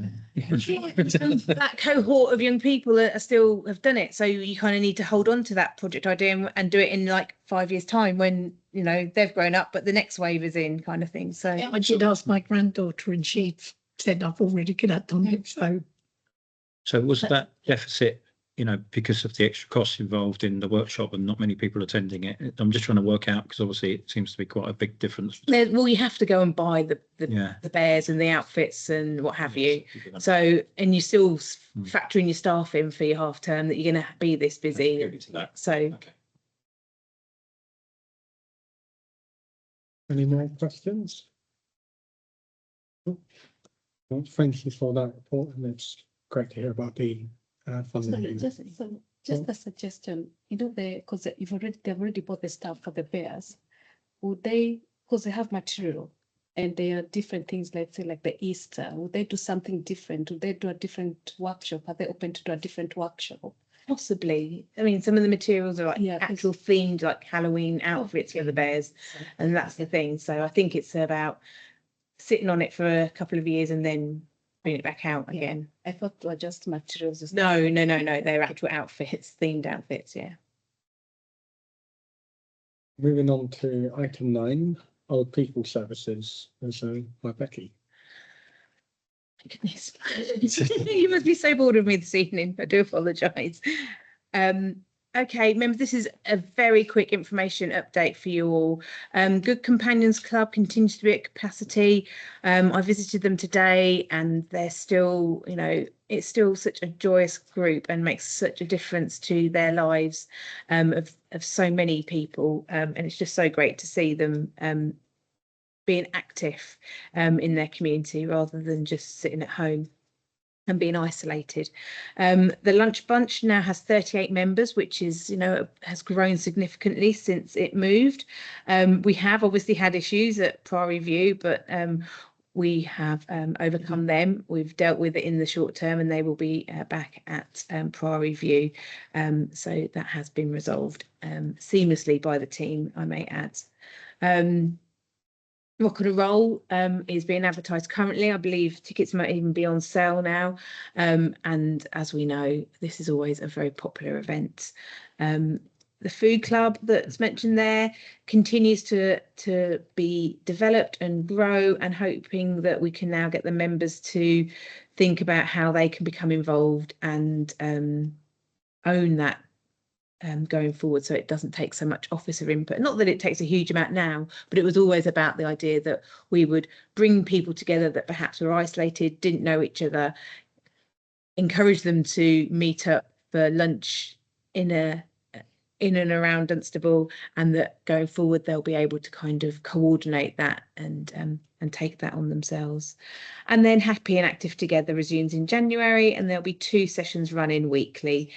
That cohort of young people are still have done it, so you kind of need to hold on to that project idea and do it in like 5 years' time when you know they've grown up, but the next wave is in, kind of thing. So I did ask my granddaughter, and she said I've already got on it. So was that deficit, you know, because of the extra costs involved in the workshop and not many people attending it? I'm just trying to work out, because obviously it seems to be quite a big difference. well, you have to go and buy the bears and the outfits and what have you. So, and you still factor in your staff in for your half term that you're going to be this busy. So, Okay. Any more questions? Well, thank you for that report, and it's great to hear about the funding. Just a suggestion, you know, because they've already bought the stuff for the bears. Would they, because they have material and they are different things, let's say like the Easter, would they do something different? Would they do a different workshop? Are they open to do a different workshop? possibly. I mean, some of the materials are like actual themed, like Halloween outfits for the bears, and that's the thing. So I think it's about sitting on it for a couple of years and then bring it back out again. I thought they were just materials. No, they're actual outfits, themed outfits, yeah. Moving on to item 9, old people services. And so, by Becky. Goodness. You must be so bored of me this evening. I do apologise. Okay, remember, this is a very quick information update for you all. Good Companions Club continues to be at capacity. I visited them today and they're still, you know, it's still such a joyous group and makes such a difference to their lives of so many people. And it's just so great to see them being active in their community rather than just sitting at home and being isolated. The Lunch Bunch now has 38 members, which is, you know, has grown significantly since it moved. We have obviously had issues at Priory View, but we have overcome them. We've dealt with it in the short term and they will be back at Priory View. So that has been resolved seamlessly by the team, I may add. Rock and Roll is being advertised currently. I believe tickets might even be on sale now. And as we know, this is always a very popular event. The food club that's mentioned there continues to be developed and grow, and hoping that we can now get the members to think about how they can become involved and own that going forward, so it doesn't take so much officer input. Not that it takes a huge amount now, but it was always about the idea that we would bring people together that perhaps were isolated, didn't know each other, encourage them to meet up for lunch in and around Dunstable, and that going forward they'll be able to kind of coordinate that and take that on themselves. And then Happy and Active Together resumes in January, and there'll be 2 sessions running weekly.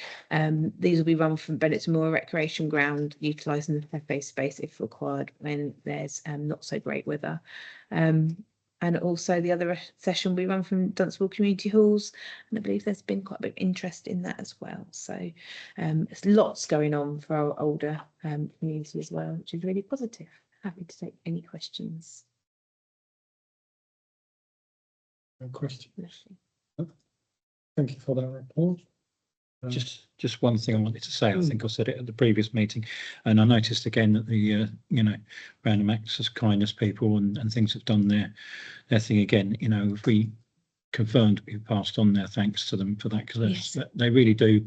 These will be run from Bennett's Moor Recreation Ground, utilising the cafe space if required when there's not so great weather. And also the other session we run from Dunstable Community Halls, and I believe there's been quite a bit of interest in that as well. So there's lots going on for our older community as well, which is really positive. Happy to take any questions. No questions. Thank you for that report. Just one thing I wanted to say. I think I said it at the previous meeting, and I noticed again that the you know, random acts of kindness people and things have done their thing again. You know, if we confirmed, we passed on their thanks to them for that, because Yes. they really do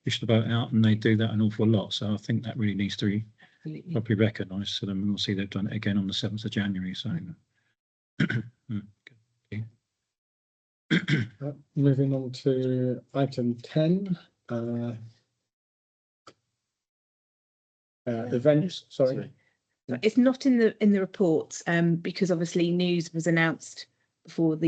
push the boat out, and they do that an awful lot. So I think that really needs to be Absolutely. probably recognised to them, and we'll see they've done it again on the 7th of January. So Moving on to item 10. Events, sorry. It's not in the reports because obviously news was announced before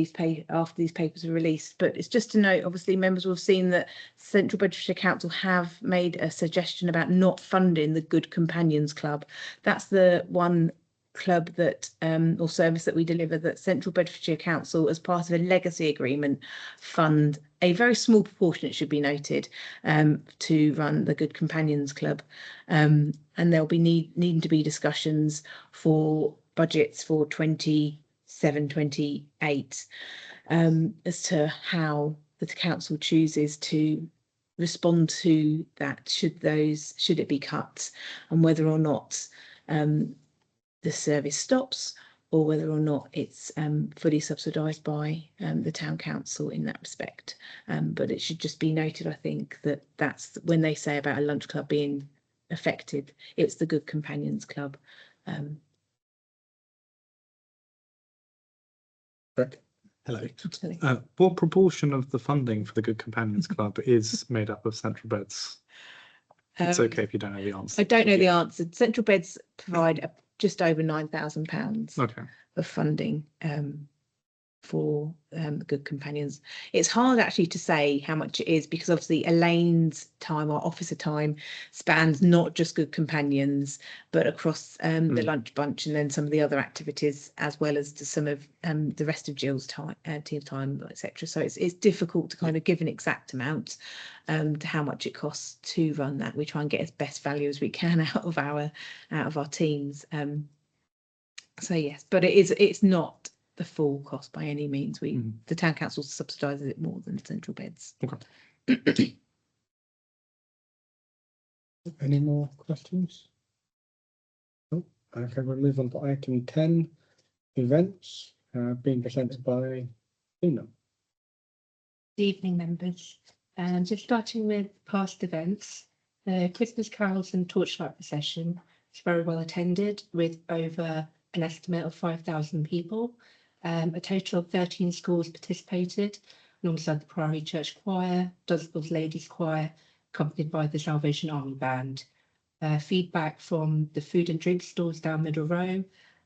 after these papers were released, but it's just to note, obviously members will have seen that Central Bedfordshire Council have made a suggestion about not funding the Good Companions Club. That's the one club that or service that we deliver, that Central Bedfordshire Council, as part of a legacy agreement, fund a very small proportion, it should be noted, to run the Good Companions Club. And there'll be needing to be discussions for budgets for 27-28 as to how the council chooses to respond to that, should it be cut, and whether or not the service stops, or whether or not it's fully subsidised by the town council in that respect. But it should just be noted, I think, that that's when they say about a lunch club being affected, it's the Good Companions Club. Hello. What proportion of the funding for the Good Companions Club is made up of Central Beds? It's okay if you don't know the answer. I don't know the answer. Central Beds provide just over £9,000 of funding for Good Companions. It's hard actually to say how much it is, because obviously Elaine's time, our officer time, spans not just Good Companions, but across the Lunch Bunch, and then some of the other activities, as well as to some of the rest of Jill's time, team time, etc. So it's difficult to kind of give an exact amount to how much it costs to run that. We try and get as best value as we can out of our teams. So yes, but it's not the full cost by any means. The town council subsidises it more than central beds. Okay. Any more questions? Oh, okay, we'll move on to item 10, events, being presented by Tina. Good evening, members. Just starting with past events, the Christmas carols and torchlight procession was very well attended with over an estimate of 5,000 people. A total of 13 schools participated alongside the Priory Church Choir, Dunsborough Ladies Choir, accompanied by the Salvation Army Band. Feedback from the food and drink stores down Middle Row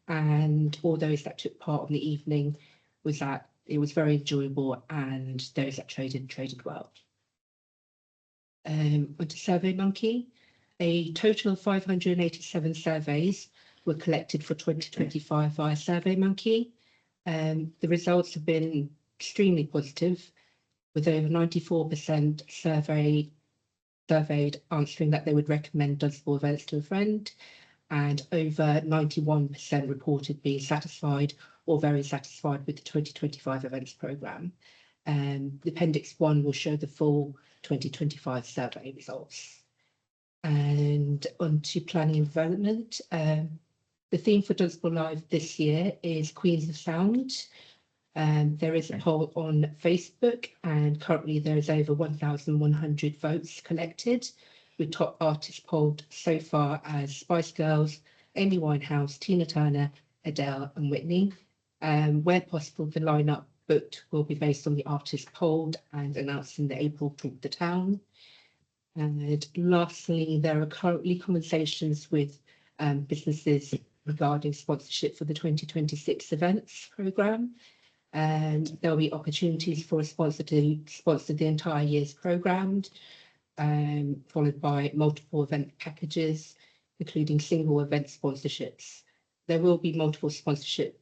and all those that took part in the evening was that it was very enjoyable and those that traded well. Onto SurveyMonkey, a total of 587 surveys were collected for 2025 via SurveyMonkey. The results have been extremely positive, with over 94% surveyed answering that they would recommend Dunsborough events to a friend, and over 91% reported being satisfied or very satisfied with the 2025 events programme. The Appendix 1 will show the full 2025 survey results. And on to planning and development. The theme for Dunsborough Live this year is Queens of Sound. There is a poll on Facebook and currently there is over 1,100 votes collected, with top artists polled so far as Spice Girls, Amy Winehouse, Tina Turner, Adele and Whitney. Where possible, the lineup booked will be based on the artists polled and announced in the April Talk the Town. And lastly, there are currently conversations with businesses regarding sponsorship for the 2026 events programme. And there'll be opportunities for a sponsor to sponsor the entire year's programme, followed by multiple event packages, including single event sponsorships. There will be multiple sponsorship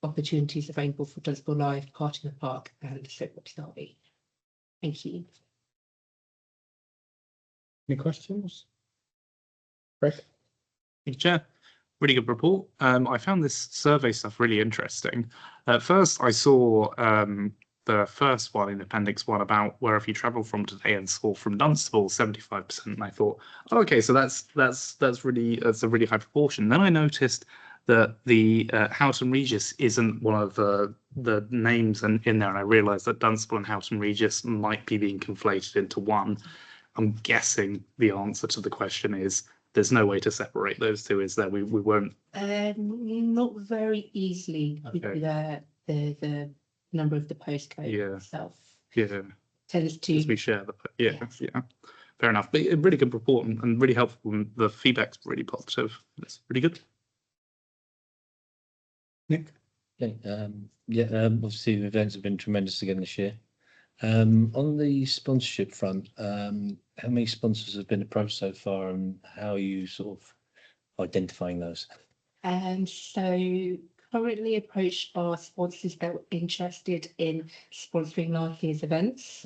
opportunities available for Dunsborough Live, Party in the Park and the Soapbox Derby. Thank you. Any questions? Greg? Thank you, Chair. Really good report. I found this survey stuff really interesting. At first, I saw the first one in Appendix 1 about where if you travel from today and saw from Dunstable 75%, and I thought, oh, okay, so that's a really high proportion. Then I noticed that the Houghton Regis isn't one of the names in there, and I realised that Dunstable and Houghton Regis might be being conflated into one. I'm guessing the answer to the question is there's no way to separate those two, is there? We won't. Not very easily. Okay. The number of the postcode itself. Yeah. Tends to. As we share the. Yeah. Yes. Yeah. Fair enough. But a really good report and really helpful. And the feedback's really positive. It's really good. Nick? Okay, obviously the events have been tremendous again this year. On the sponsorship front, how many sponsors have been approached so far and how are you sort of identifying those? So currently approached are sponsors that were interested in sponsoring last year's events.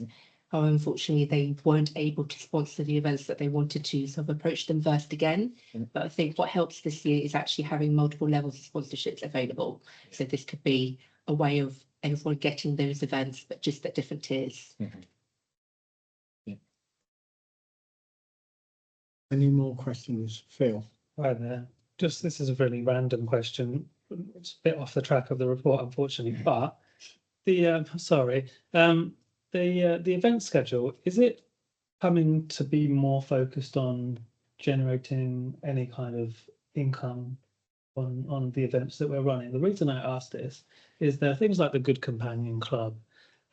Unfortunately, they weren't able to sponsor the events that they wanted to, so I've approached them first again. But I think what helps this year is actually having multiple levels of sponsorships available. So this could be a way of everyone getting those events, but just at different tiers. Any more questions, Phil? Right there. Just this is a really random question. It's a bit off the track of the report, unfortunately, but the the event schedule, is it coming to be more focused on generating any kind of income on the events that we're running? The reason I asked this is there are things like the Good Companion Club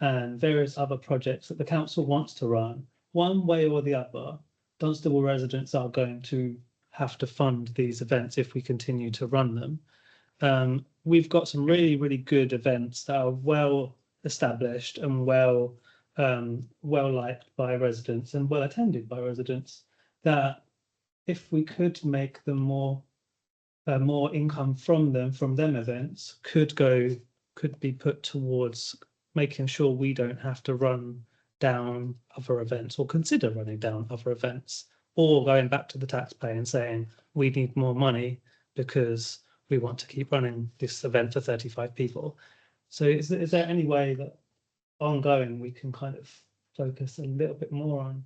and various other projects that the council wants to run. One way or the other, Dunstable residents are going to have to fund these events if we continue to run them. We've got some really, really good events that are well established and well liked by residents and well attended by residents, that if we could make them more income from them events could be put towards making sure we don't have to run down other events or consider running down other events, or going back to the taxpayer and saying we need more money because we want to keep running this event for 35 people. So is there any way that ongoing we can kind of focus a little bit more on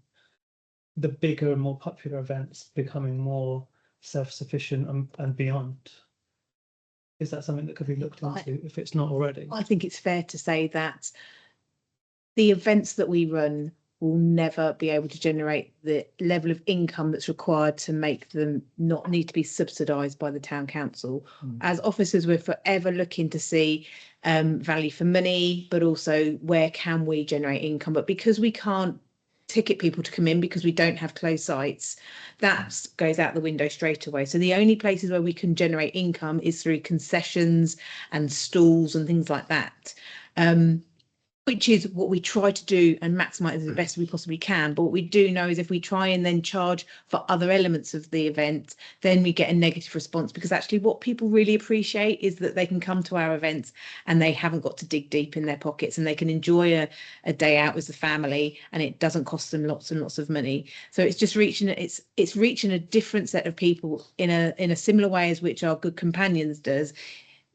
the bigger and more popular events becoming more self-sufficient and beyond? Is that something that could be looked into if it's not already? I think it's fair to say that the events that we run will never be able to generate the level of income that's required to make them not need to be subsidised by the town council. As officers, we're forever looking to see value for money, but also where can we generate income. But because we can't ticket people to come in because we don't have closed sites, that goes out the window straight away. So the only places where we can generate income is through concessions and stalls and things like that. Which is what we try to do and maximise as best we possibly can. But what we do know is if we try and then charge for other elements of the event, then we get a negative response, because actually what people really appreciate is that they can come to our events and they haven't got to dig deep in their pockets, and they can enjoy a day out with the family, and it doesn't cost them lots and lots of money. So it's just reaching a different set of people in a similar way as which our Good Companions does.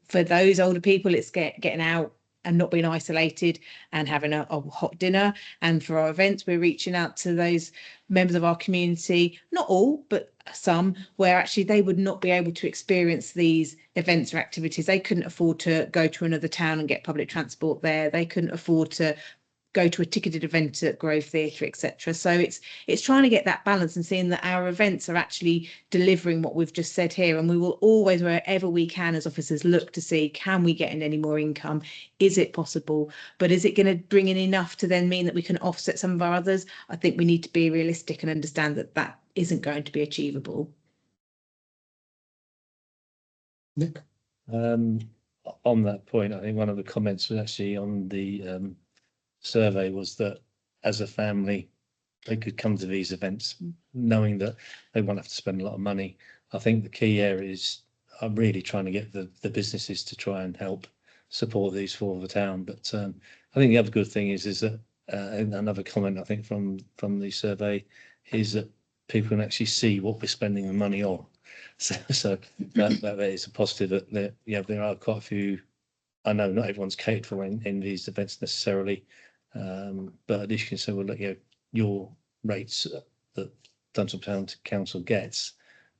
For those older people, it's getting out and not being isolated and having a hot dinner. And for our events, we're reaching out to those members of our community, not all, but some, where actually they would not be able to experience these events or activities. They couldn't afford to go to another town and get public transport there. They couldn't afford to go to a ticketed event at Grove Theatre, etc. So it's trying to get that balance and seeing that our events are actually delivering what we've just said here. And we will always, wherever we can as officers, look to see, can we get in any more income? Is it possible? But is it going to bring in enough to then mean that we can offset some of our others? I think we need to be realistic and understand that that isn't going to be achievable. Nick? On that point, I think one of the comments was actually on the survey was that as a family they could come to these events knowing that they won't have to spend a lot of money. I think the key area is I'm really trying to get the businesses to try and help support these for the town. But I think the other good thing is that another comment I think from the survey is that people can actually see what we're spending the money on. So that is a positive. That there are quite a few. I know not everyone's catered for in these events necessarily, but at least you can say, well, look, your rates that Dunstable Town Council gets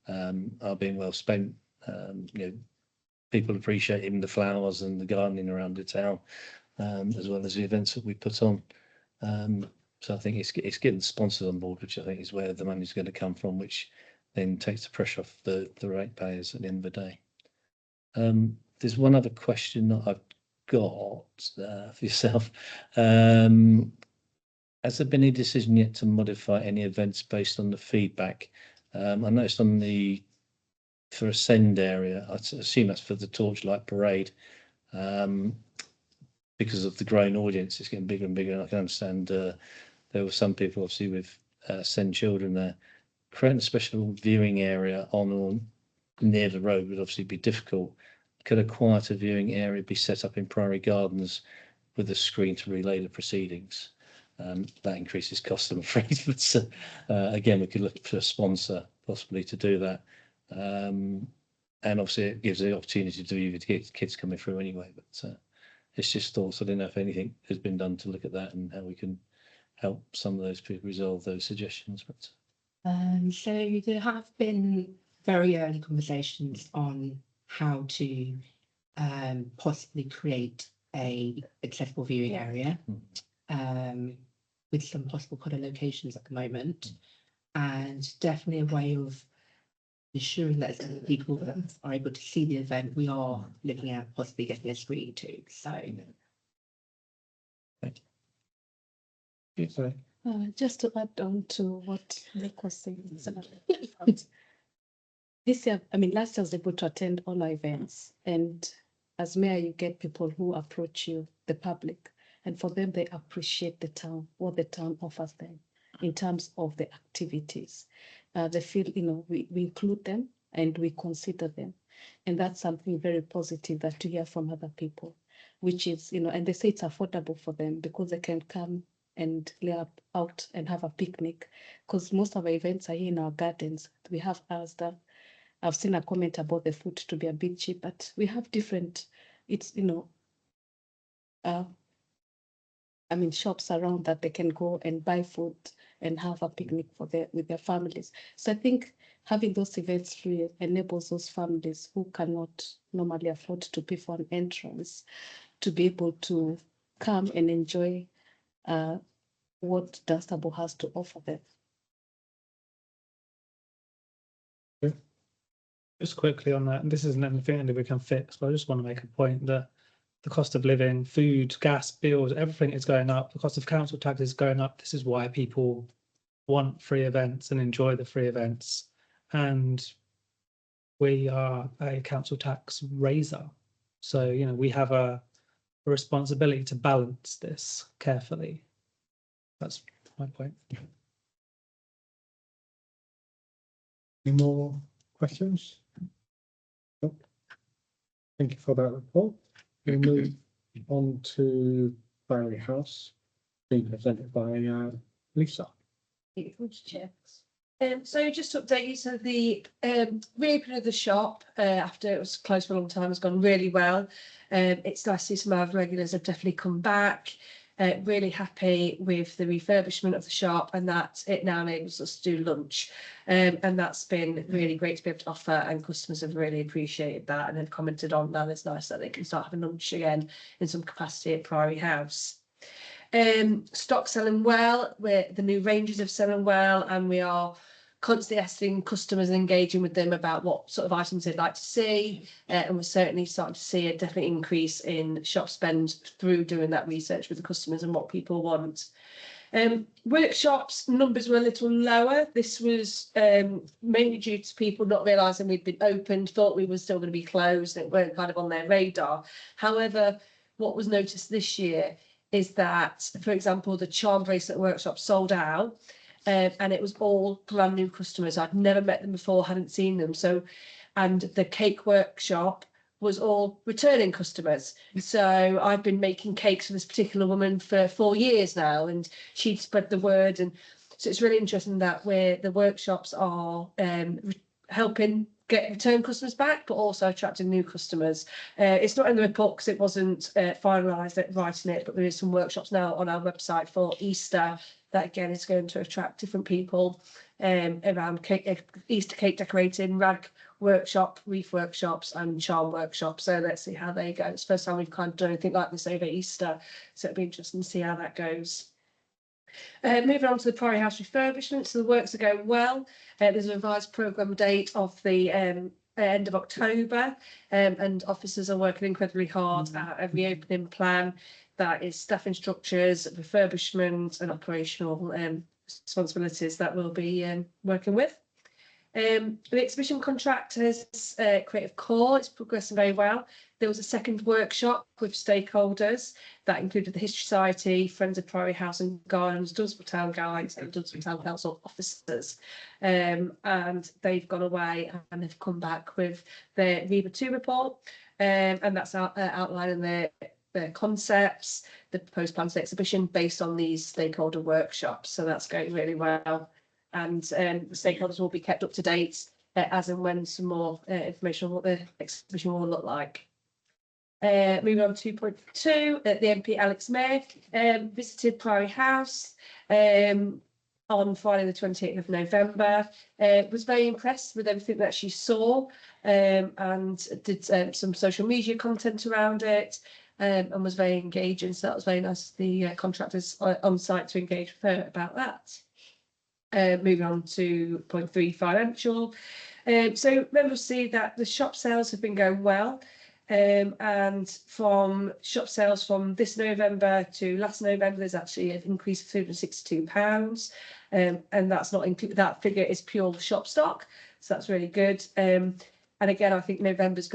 are being well spent. People appreciate even the flowers and the gardening around the town, as well as the events that we put on. So I think it's getting sponsors on board, which I think is where the money's going to come from, which then takes the pressure off the ratepayers at the end of the day. There's one other question that I've got for yourself. Has there been any decision yet to modify any events based on the feedback? I noticed for Ascend area, I assume that's for the Torchlight Parade, because of the growing audience, it's getting bigger and bigger. And I can understand there were some people obviously with Ascend children there. Creating a special viewing area on or near the road would obviously be difficult. Could a quieter viewing area be set up in Priory Gardens with a screen to relay the proceedings? That increases cost, I'm afraid. But again, we could look for a sponsor possibly to do that. And obviously it gives the opportunity to view the kids coming through anyway. But it's just thoughts. I don't know if anything has been done to look at that and how we can help some of those people resolve those suggestions. But so there have been very early conversations on how to possibly create a accessible viewing area with some possible kind of locations at the moment, and definitely a way of ensuring that people that are able to see the event, we are looking at possibly getting a screen too. So Sorry. Just to add on to what Nick was saying. This year, last year I was able to attend all our events, and as mayor, you get people who approach you, the public, and for them, they appreciate the town, what the town offers them in terms of the activities. They feel, we include them and we consider them. And that's something very positive that to hear from other people, which is, and they say it's affordable for them because they can come and lay up out and have a picnic, because most of our events are here in our gardens. We have ours that I've seen a comment about the food to be a bit cheap, but we have different, it's, I mean, shops around that they can go and buy food and have a picnic with their families. So I think having those events free enables those families who cannot normally afford to pay for an entrance to be able to come and enjoy what Dunstable has to offer them. Just quickly on that, and this isn't anything that we can fix, but I just want to make a point that the cost of living, food, gas bills, everything is going up. The cost of council tax is going up. This is why people want free events and enjoy the free events. And we are a council tax raiser. So, you know, we have a responsibility to balance this carefully. That's my point. Any more questions? Nope. Thank you for that report. We'll move on to Barry House, being presented by Lisa. So just to update you, so the reopening of the shop after it was closed for a long time has gone really well. It's nice to see some of our regulars have definitely come back. Really happy with the refurbishment of the shop, and that it now enables us to do lunch. And that's been really great to be able to offer, and customers have really appreciated that and have commented on that. It's nice that they can start having lunch again in some capacity at Priory House. Stock selling well, the new ranges are selling well, and we are constantly asking customers and engaging with them about what sort of items they'd like to see, and we're certainly starting to see a definite increase in shop spend through doing that research with the customers and what people want. Workshops numbers were a little lower. This was mainly due to people not realising we'd been opened, thought we were still going to be closed, and it weren't kind of on their radar. However, what was noticed this year is that, for example, the charm bracelet workshop sold out. And it was all brand new customers. I'd never met them before, hadn't seen them. So, and the cake workshop was all returning customers. So I've been making cakes for this particular woman for 4 years now, and she'd spread the word. And so it's really interesting that the workshops are helping get return customers back, but also attracting new customers. It's not in the report because it wasn't finalised at writing it, but there is some workshops now on our website for Easter that again is going to attract different people around cake, Easter cake decorating, rag workshop, wreath workshops and charm workshops. So let's see how they go. It's the first time we've kind of done anything like this over Easter, so it'll be interesting to see how that goes. Moving on to the Priory House refurbishment, so the works are going well. There's a revised programme date of the end of October, and officers are working incredibly hard at a reopening plan that is staffing structures, refurbishment and operational responsibilities that we'll be working with. The exhibition contract has Creative Core. It's progressing very well. There was a second workshop with stakeholders that included the History Society, Friends of Priory House and Gardens, Dunstable Town Guides and Dunstable Town Council officers. And they've gone away and have come back with their REBA 2 report, and that's outlining the concepts, the proposed plans for the exhibition based on these stakeholder workshops. So that's going really well. And the stakeholders will be kept up to date as and when some more information on what the exhibition will look like. Moving on to 2.2, the MP Alex May visited Priory House on Friday the 28th of November. Was very impressed with everything that she saw, and did some social media content around it, and was very engaging. So that was very nice, the contractors on site to engage with her about that. Moving on to 0.3 financial. So members see that the shop sales have been going well, and from shop sales from this November to last November, there's actually an increase of £262, and that's not included. That figure is pure shop stock, so that's really good. And again, I think December's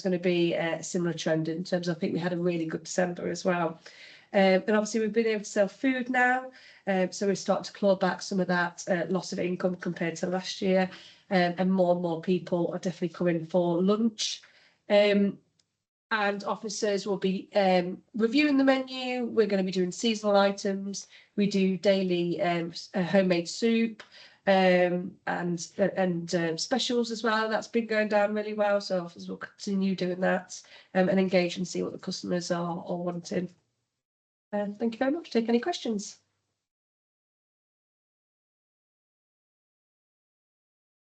going to be a similar trend in terms of, I think we had a really good December as well. And obviously we've been able to sell food now, so we're starting to claw back some of that loss of income compared to last year, and more people are definitely coming for lunch. And officers will be reviewing the menu. We're going to be doing seasonal items. We do daily homemade soup, and specials as well. That's been going down really well. So offers will continue doing that and engage and see what the customers are wanting. Thank you very much. Take any questions.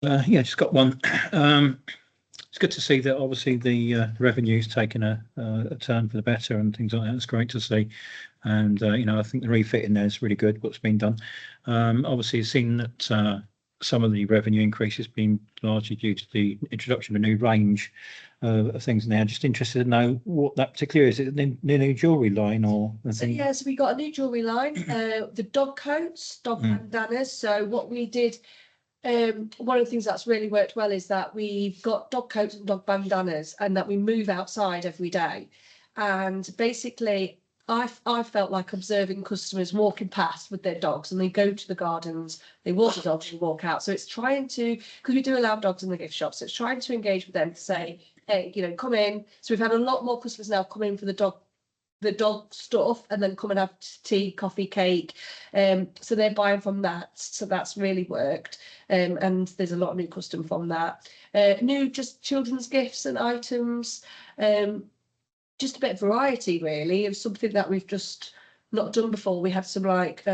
Yeah, just got one. It's good to see that obviously the revenue's taken a turn for the better and things like that. It's great to see. And, you know, I think the refit in there is really good, what's been done. Obviously, you've seen that some of the revenue increase has been largely due to the introduction of a new range of things now. Just interested to know what that particularly is. Is it the new jewellery line or? So we got a new jewellery line, the dog coats, dog bandanas. So what we did, one of the things that's really worked well is that we've got dog coats and dog bandanas and that we move outside every day. And basically, I felt like observing customers walking past with their dogs, and they go to the gardens, they walk the dogs and walk out. So it's trying to, because we do allow dogs in the gift shop, so it's trying to engage with them to say, hey, you know, come in. So we've had a lot more customers now come in for the dog stuff and then come and have tea, coffee, cake. So they're buying from that. So that's really worked. And there's a lot of new custom from that. New just children's gifts and items. Just a bit of variety really of something that we've just not done before. We had some like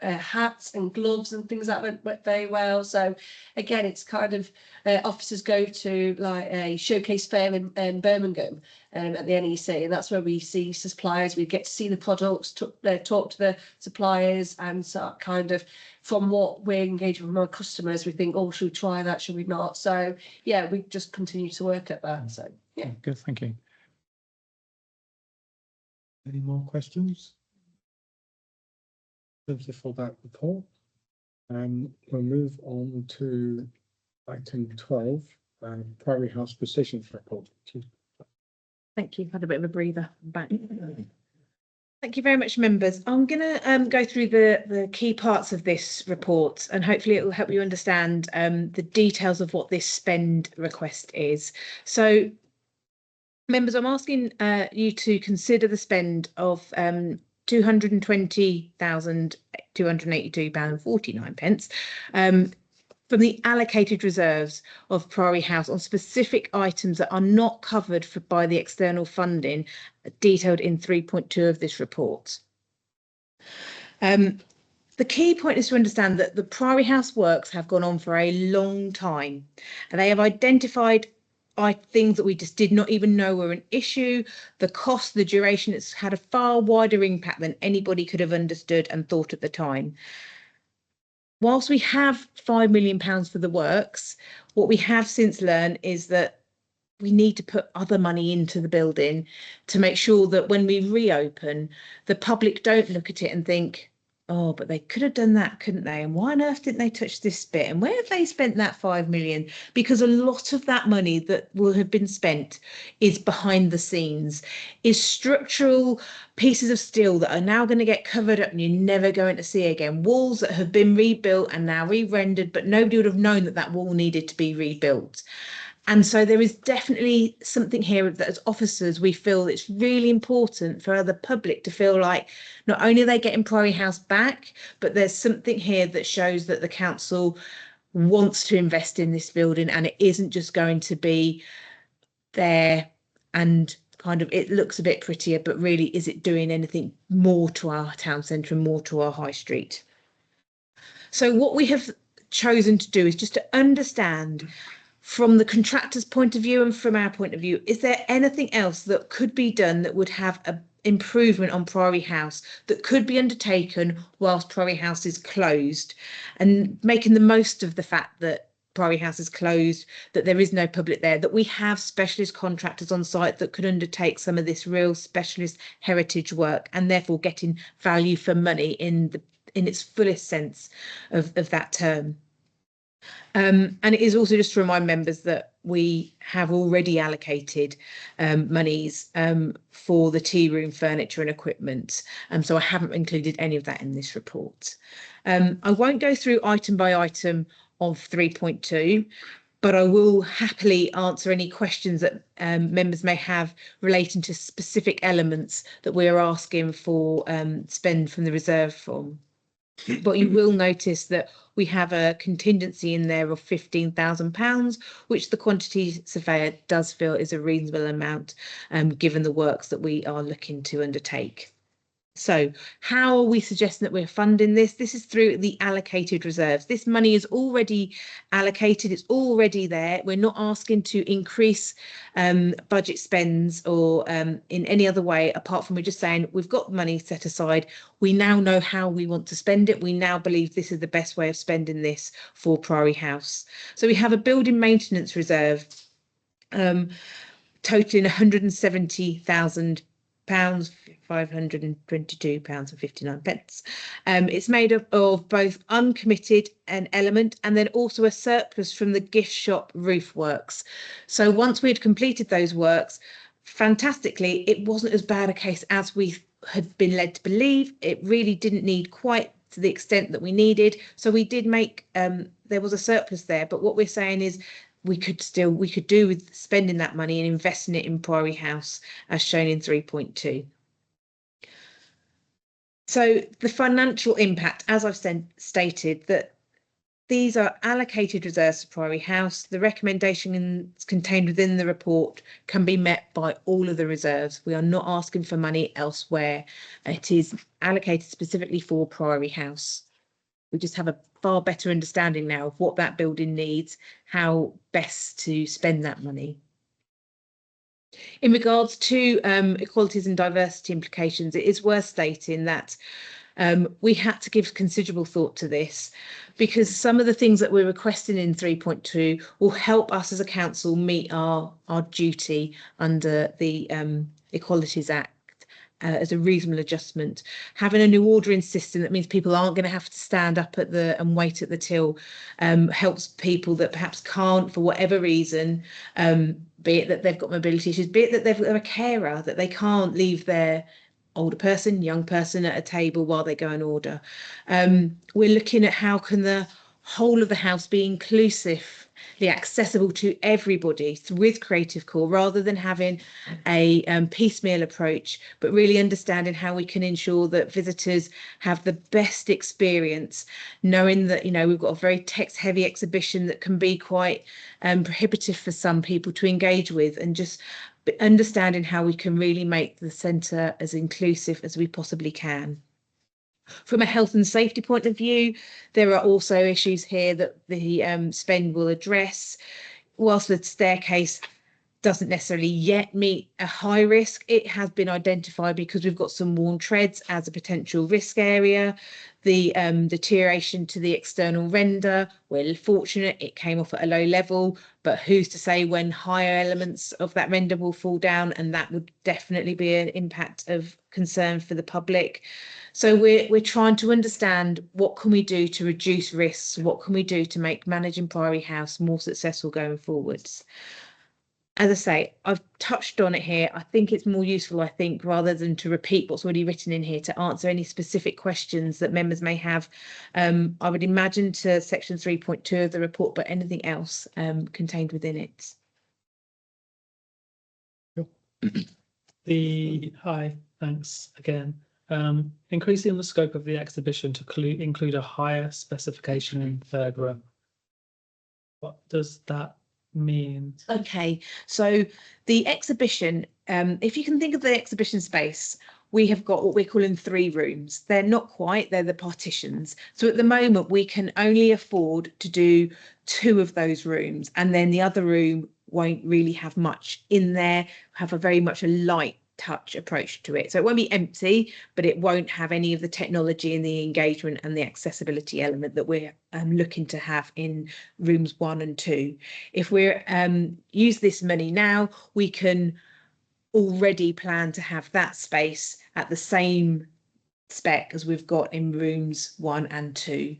hats and gloves and things that went very well. So again, it's kind of officers go to like a showcase fair in Birmingham at the NEC, and that's where we see suppliers. We get to see the products, talk to the suppliers, and so kind of from what we're engaging with our customers, we think, oh, should we try that? Should we not? So yeah, we just continue to work at that. So yeah, good, thank you. Any more questions? Thank you for that report. We'll move on to item 12, Priory House Precisions Report. Thank you. Had a bit of a breather back. Thank you very much, members. I'm going to go through the key parts of this report, and hopefully it will help you understand the details of what this spend request is. So, members, I'm asking you to consider the spend of £220,282.49 from the allocated reserves of Priory House on specific items that are not covered by the external funding detailed in 3.2 of this report. The key point is to understand that the Priory House works have gone on for a long time, and they have identified things that we just did not even know were an issue. The cost, the duration, it's had a far wider impact than anybody could have understood and thought at the time. Whilst we have £5 million for the works, what we have since learned is that we need to put other money into the building to make sure that when we reopen, the public don't look at it and think, oh, but they could have done that, couldn't they? And why on earth didn't they touch this bit? And where have they spent that £5 million? Because a lot of that money that will have been spent is behind the scenes, is structural pieces of steel that are now going to get covered up and you're never going to see again. Walls that have been rebuilt and now re-rendered, but nobody would have known that that wall needed to be rebuilt. And so there is definitely something here that as officers, we feel it's really important for the public to feel like not only are they getting Priory House back, but there's something here that shows that the council wants to invest in this building and it isn't just going to be there and kind of it looks a bit prettier, but really is it doing anything more to our town centre and more to our high street? So what we have chosen to do is just to understand from the contractor's point of view and from our point of view, is there anything else that could be done that would have an improvement on Priory House that could be undertaken whilst Priory House is closed, and making the most of the fact that Priory House is closed, that there is no public there, that we have specialist contractors on site that could undertake some of this real specialist heritage work and therefore getting value for money in its fullest sense of that term. And it is also just to remind members that we have already allocated monies for the tea room furniture and equipment. So I haven't included any of that in this report. I won't go through item by item of 3.2, but I will happily answer any questions that members may have relating to specific elements that we are asking for spend from the reserve from. But you will notice that we have a contingency in there of £15,000, which the quantity surveyor does feel is a reasonable amount, given the works that we are looking to undertake. So how are we suggesting that we're funding this? This is through the allocated reserves. This money is already allocated. It's already there. We're not asking to increase budget spends or in any other way, apart from we're just saying we've got money set aside. We now know how we want to spend it. We now believe this is the best way of spending this for Priory House. So we have a building maintenance reserve totaling £170,000. £522.59. It's made up of both uncommitted an element and then also a surplus from the gift shop roof works. So once we had completed those works, fantastically, it wasn't as bad a case as we had been led to believe. It really didn't need quite to the extent that we needed. So we did make, there was a surplus there. But what we're saying is we could do with spending that money and investing it in Priory House as shown in 3.2. So the financial impact, as I've stated, that these are allocated reserves for Priory House. The recommendation contained within the report can be met by all of the reserves. We are not asking for money elsewhere. It is allocated specifically for Priory House. We just have a far better understanding now of what that building needs, how best to spend that money. In regards to equalities and diversity implications, it is worth stating that we had to give considerable thought to this because some of the things that we're requesting in 3.2 will help us as a council meet our duty under the Equalities Act. As a reasonable adjustment. Having a new ordering system that means people aren't going to have to stand up at and wait at the till helps people that perhaps can't for whatever reason, be it that they've got mobility issues, be it that they're a carer, that they can't leave their older person, young person at a table while they go and order. We're looking at how can the whole of the house be inclusively accessible to everybody with Creative Core, rather than having a piecemeal approach, but really understanding how we can ensure that visitors have the best experience, knowing that, you know, we've got a very text-heavy exhibition that can be quite prohibitive for some people to engage with, and just understanding how we can really make the centre as inclusive as we possibly can. From a health and safety point of view, there are also issues here that the spend will address. Whilst the staircase doesn't necessarily yet meet a high risk, it has been identified because we've got some worn treads as a potential risk area. The deterioration to the external render, we're fortunate it came off at a low level, but who's to say when higher elements of that render will fall down, and that would definitely be an impact of concern for the public. So we're trying to understand what can we do to reduce risks, what can we do to make managing Priory House more successful going forwards. As I say, I've touched on it here. I think it's more useful, rather than to repeat what's already written in here, to answer any specific questions that members may have. I would imagine to section 3.2 of the report, but anything else contained within it. Hi, thanks again. Increasing the scope of the exhibition to include a higher specification in third room. What does that mean? Okay, so the exhibition, if you can think of the exhibition space, we have got what we're calling 3 rooms. They're not quite, they're the partitions. So at the moment, we can only afford to do 2 of those rooms, and then the other room won't really have much in there, have a very much a light touch approach to it. So it won't be empty, but it won't have any of the technology and the engagement and the accessibility element that we're looking to have in rooms 1 and 2. If we're use this money now, we can already plan to have that space at the same spec as we've got in rooms 1 and 2.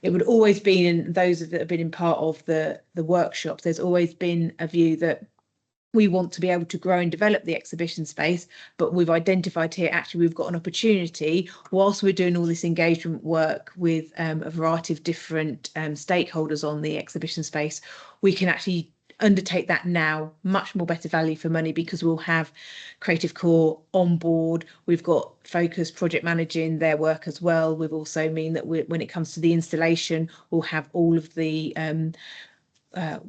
It would always be, in those that have been in part of the workshops, there's always been a view that we want to be able to grow and develop the exhibition space, but we've identified here actually we've got an opportunity, whilst we're doing all this engagement work with a variety of different stakeholders on the exhibition space, we can actually undertake that now, much more better value for money, because we'll have Creative Core on board. We've got Focus project managing their work as well. We've also mean that when it comes to the installation, we'll have all of the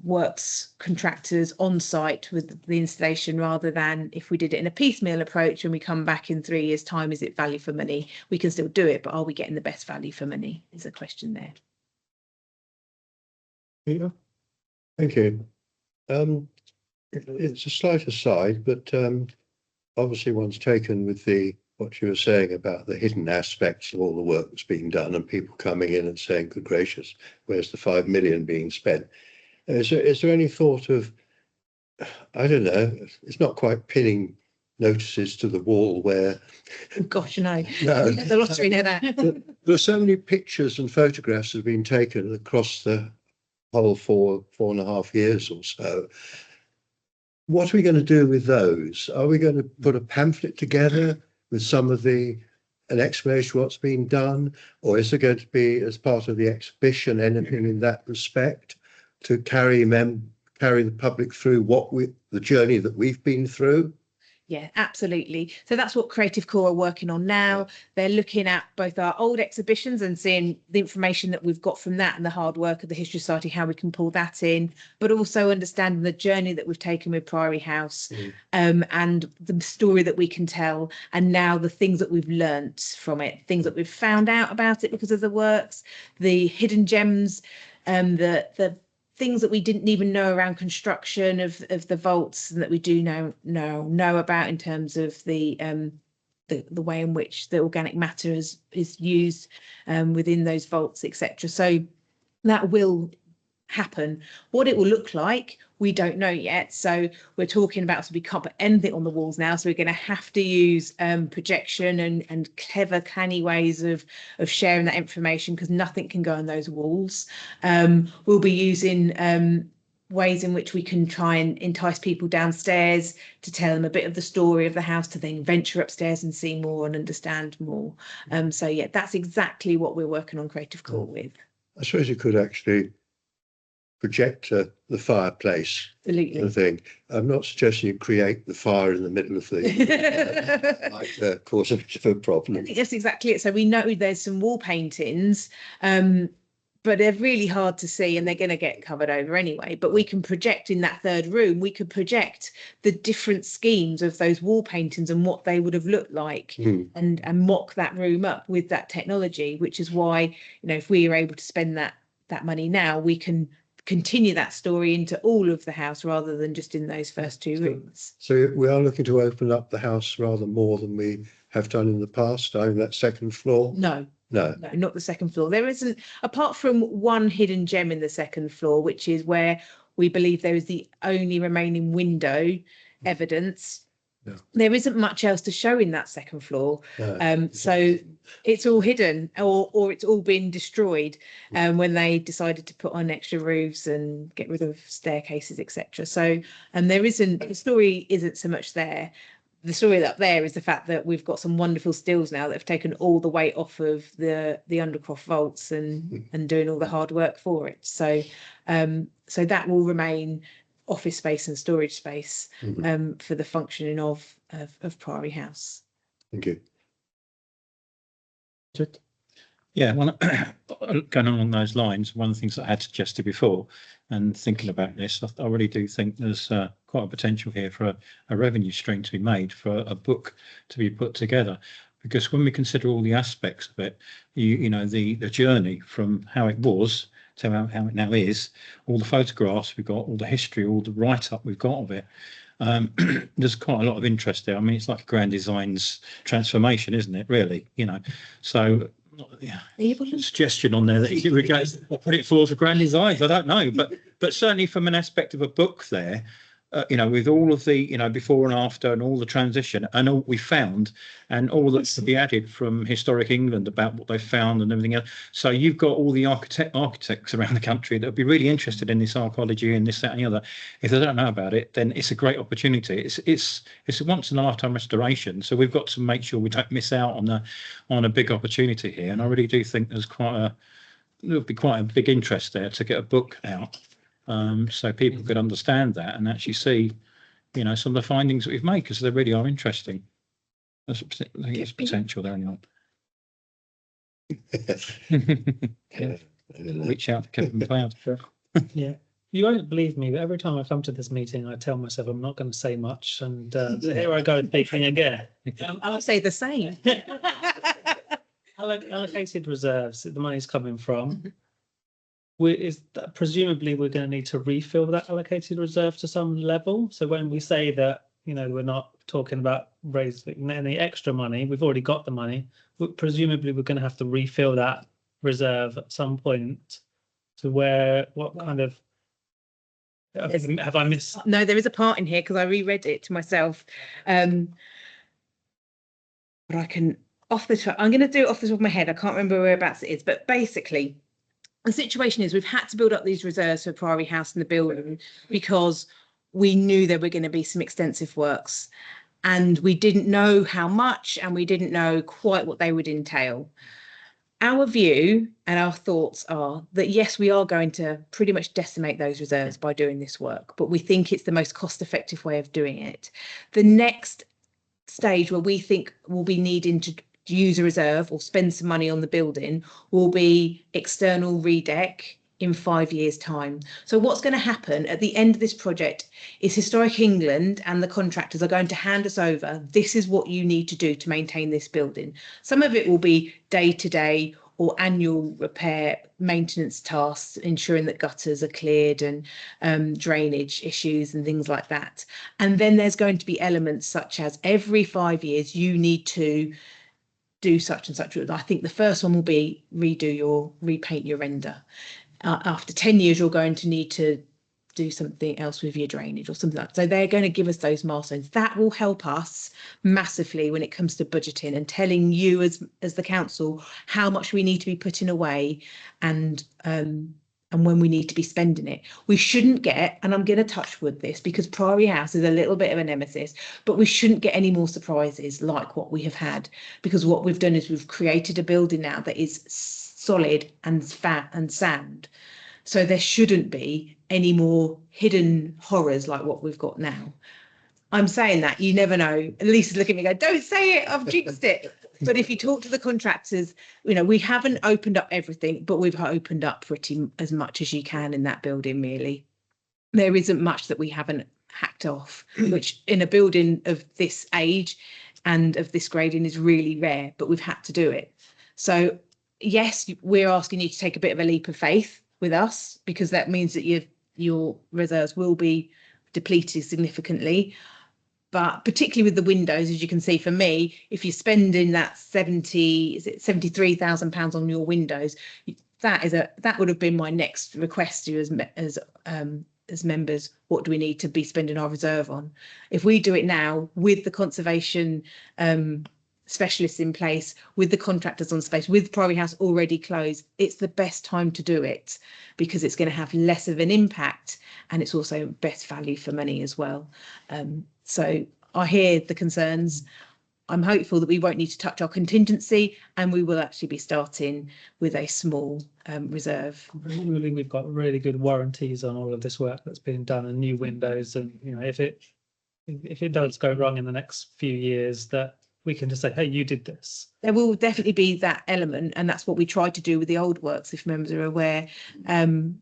works contractors on site with the installation, rather than if we did it in a piecemeal approach and we come back in 3 years' time, is it value for money? We can still do it, but are we getting the best value for money is a question there. Peter? Thank you. It's a slight aside, but obviously one's taken with what you were saying about the hidden aspects of all the work that's being done and people coming in and saying, good gracious, where's the 5 million being spent? Is there any thought of, I don't know, it's not quite pinning notices to the wall where... Oh, gosh, no. No. The lottery know that. There are so many pictures and photographs that have been taken across the whole 4.5 years or so. What are we going to do with those? Are we going to put a pamphlet together with some of an explanation of what's been done? Or is there going to be, as part of the exhibition, anything in that respect to carry the public through the journey that we've been through? Yeah, absolutely. So that's what Creative Core are working on now. They're looking at both our old exhibitions and seeing the information that we've got from that and the hard work of the History Society, how we can pull that in, but also understanding the journey that we've taken with Priory House, and the story that we can tell, and now the things that we've learnt from it, things that we've found out about it because of the works, the hidden gems, the things that we didn't even know around construction of the vaults, and that we do know about in terms of the way in which the organic matter is used within those vaults, etc. So that will happen. What it will look like, we don't know yet. So we're talking about, so we can't put anything on the walls now. So we're going to have to use projection and clever, canny ways of sharing that information, because nothing can go on those walls. We'll be using ways in which we can try and entice people downstairs to tell them a bit of the story of the house, to then venture upstairs and see more and understand more. So yeah, that's exactly what we're working on Creative Core with. I suppose you could actually project the fireplace. Absolutely. The thing. I'm not suggesting you create the fire in the middle of the might cause a bit of a problem. I think that's exactly it. So we know there's some wall paintings, but they're really hard to see and they're going to get covered over anyway. But we can project in that third room, we could project the different schemes of those wall paintings and what they would have looked like, and mock that room up with that technology, which is why, if we are able to spend that money now, we can continue that story into all of the house rather than just in those first 2 rooms. So we are looking to open up the house rather more than we have done in the past. I mean, that second floor. No, No, not the second floor. There isn't, apart from one hidden gem in the second floor, which is where we believe there is the only remaining window evidence. Yeah. There isn't much else to show in that second floor. No. So it's all hidden, or it's all been destroyed when they decided to put on extra roofs and get rid of staircases, etc. So the story isn't so much there. The story up there is the fact that we've got some wonderful stills now that have taken all the weight off of the Undercroft vaults and doing all the hard work for it. So that will remain office space and storage space for the functioning of Priory House. Thank you. Yeah, well, going along those lines, one of the things that I had suggested before, and thinking about this, I really do think there's quite a potential here for a revenue stream to be made, for a book to be put together. Because when we consider all the aspects of it, the journey from how it was to how it now is, all the photographs we've got, all the history, all the write-up we've got of it, there's quite a lot of interest there. I mean, it's like a grand designs transformation, isn't it, really? So yeah, suggestion on there that you would go put it forward for grand designs. I don't know, but certainly from an aspect of a book there, with all of the before and after and all the transition and all we found and all that's to be added from historic England about what they found and everything else. So you've got all the architects around the country that would be really interested in this archaeology and this, that, and the other. If they don't know about it, then it's a great opportunity. It's a once in a lifetime restoration. So we've got to make sure we don't miss out on a big opportunity here. And I really do think there'll be quite a big interest there to get a book out. So people could understand that and actually see, you know, some of the findings that we've made, because they really are interesting. There's potential there anyway. Yeah. Reach out to Kevin McLeod. Yeah, you won't believe me, but every time I come to this meeting, I tell myself I'm not going to say much, and here I go speaking again. I'll say the same. Allocated reserves, the money's coming from. Presumably we're going to need to refill that allocated reserve to some level. So when we say that, you know, we're not talking about raising any extra money, we've already got the money. Presumably we're going to have to refill that reserve at some point. To what kind of have I missed? No, there is a part in here because I reread it to myself. But I can I'm going to do it off the top of my head. I can't remember whereabouts it is, but basically the situation is we've had to build up these reserves for Priory House and the building because we knew there were going to be some extensive works and we didn't know how much and we didn't know quite what they would entail. Our view and our thoughts are that, yes, we are going to pretty much decimate those reserves by doing this work, but we think it's the most cost-effective way of doing it. The next stage where we think we'll be needing to use a reserve or spend some money on the building will be external redeck in 5 years' time. So what's going to happen at the end of this project is Historic England and the contractors are going to hand us over, this is what you need to do to maintain this building. Some of it will be day-to-day or annual repair maintenance tasks, ensuring that gutters are cleared and drainage issues and things like that. And then there's going to be elements such as every 5 years you need to do such and such. I think the first one will be repaint your render. After 10 years, you're going to need to do something else with your drainage or something like that. So they're going to give us those milestones. That will help us massively when it comes to budgeting and telling you as the council how much we need to be putting away and when we need to be spending it. We shouldn't get, and I'm going to touch wood this because Priory House is a little bit of a nemesis, but we shouldn't get any more surprises like what we have had, because what we've done is we've created a building now that is solid and fat and sound. So there shouldn't be any more hidden horrors like what we've got now. I'm saying that, you never know. Lisa's looking at me and go, don't say it, I've jinxed it. But if you talk to the contractors, you know, we haven't opened up everything, but we've opened up pretty as much as you can in that building, really. There isn't much that we haven't hacked off, which in a building of this age and of this grading is really rare, but we've had to do it. So yes, we're asking you to take a bit of a leap of faith with us, because that means that your reserves will be depleted significantly. But particularly with the windows, as you can see, for me, if you're spending that £73,000 on your windows, that would have been my next request to you as members. What do we need to be spending our reserve on? If we do it now with the conservation specialists in place, with the contractors on space, with Priory House already closed, it's the best time to do it because it's going to have less of an impact and it's also best value for money as well. So I hear the concerns. I'm hopeful that we won't need to touch our contingency and we will actually be starting with a small reserve. Presumably we've got really good warranties on all of this work that's been done and new windows, and you know, if it does go wrong in the next few years, that we can just say, hey, you did this. There will definitely be that element, and that's what we tried to do with the old works, if members are aware,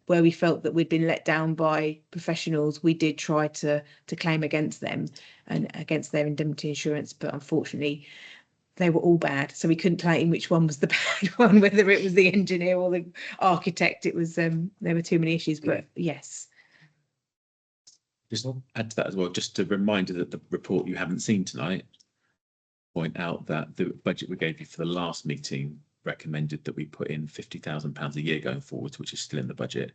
where we felt that we'd been let down by professionals. We did try to claim against them and against their indemnity insurance, but unfortunately they were all bad, so we couldn't claim which one was the bad one, whether it was the engineer or the architect. It was there were too many issues, but yes. Just add to that as well, just a reminder that the report you haven't seen tonight point out that the budget we gave you for the last meeting recommended that we put in £50,000 a year going forward, which is still in the budget,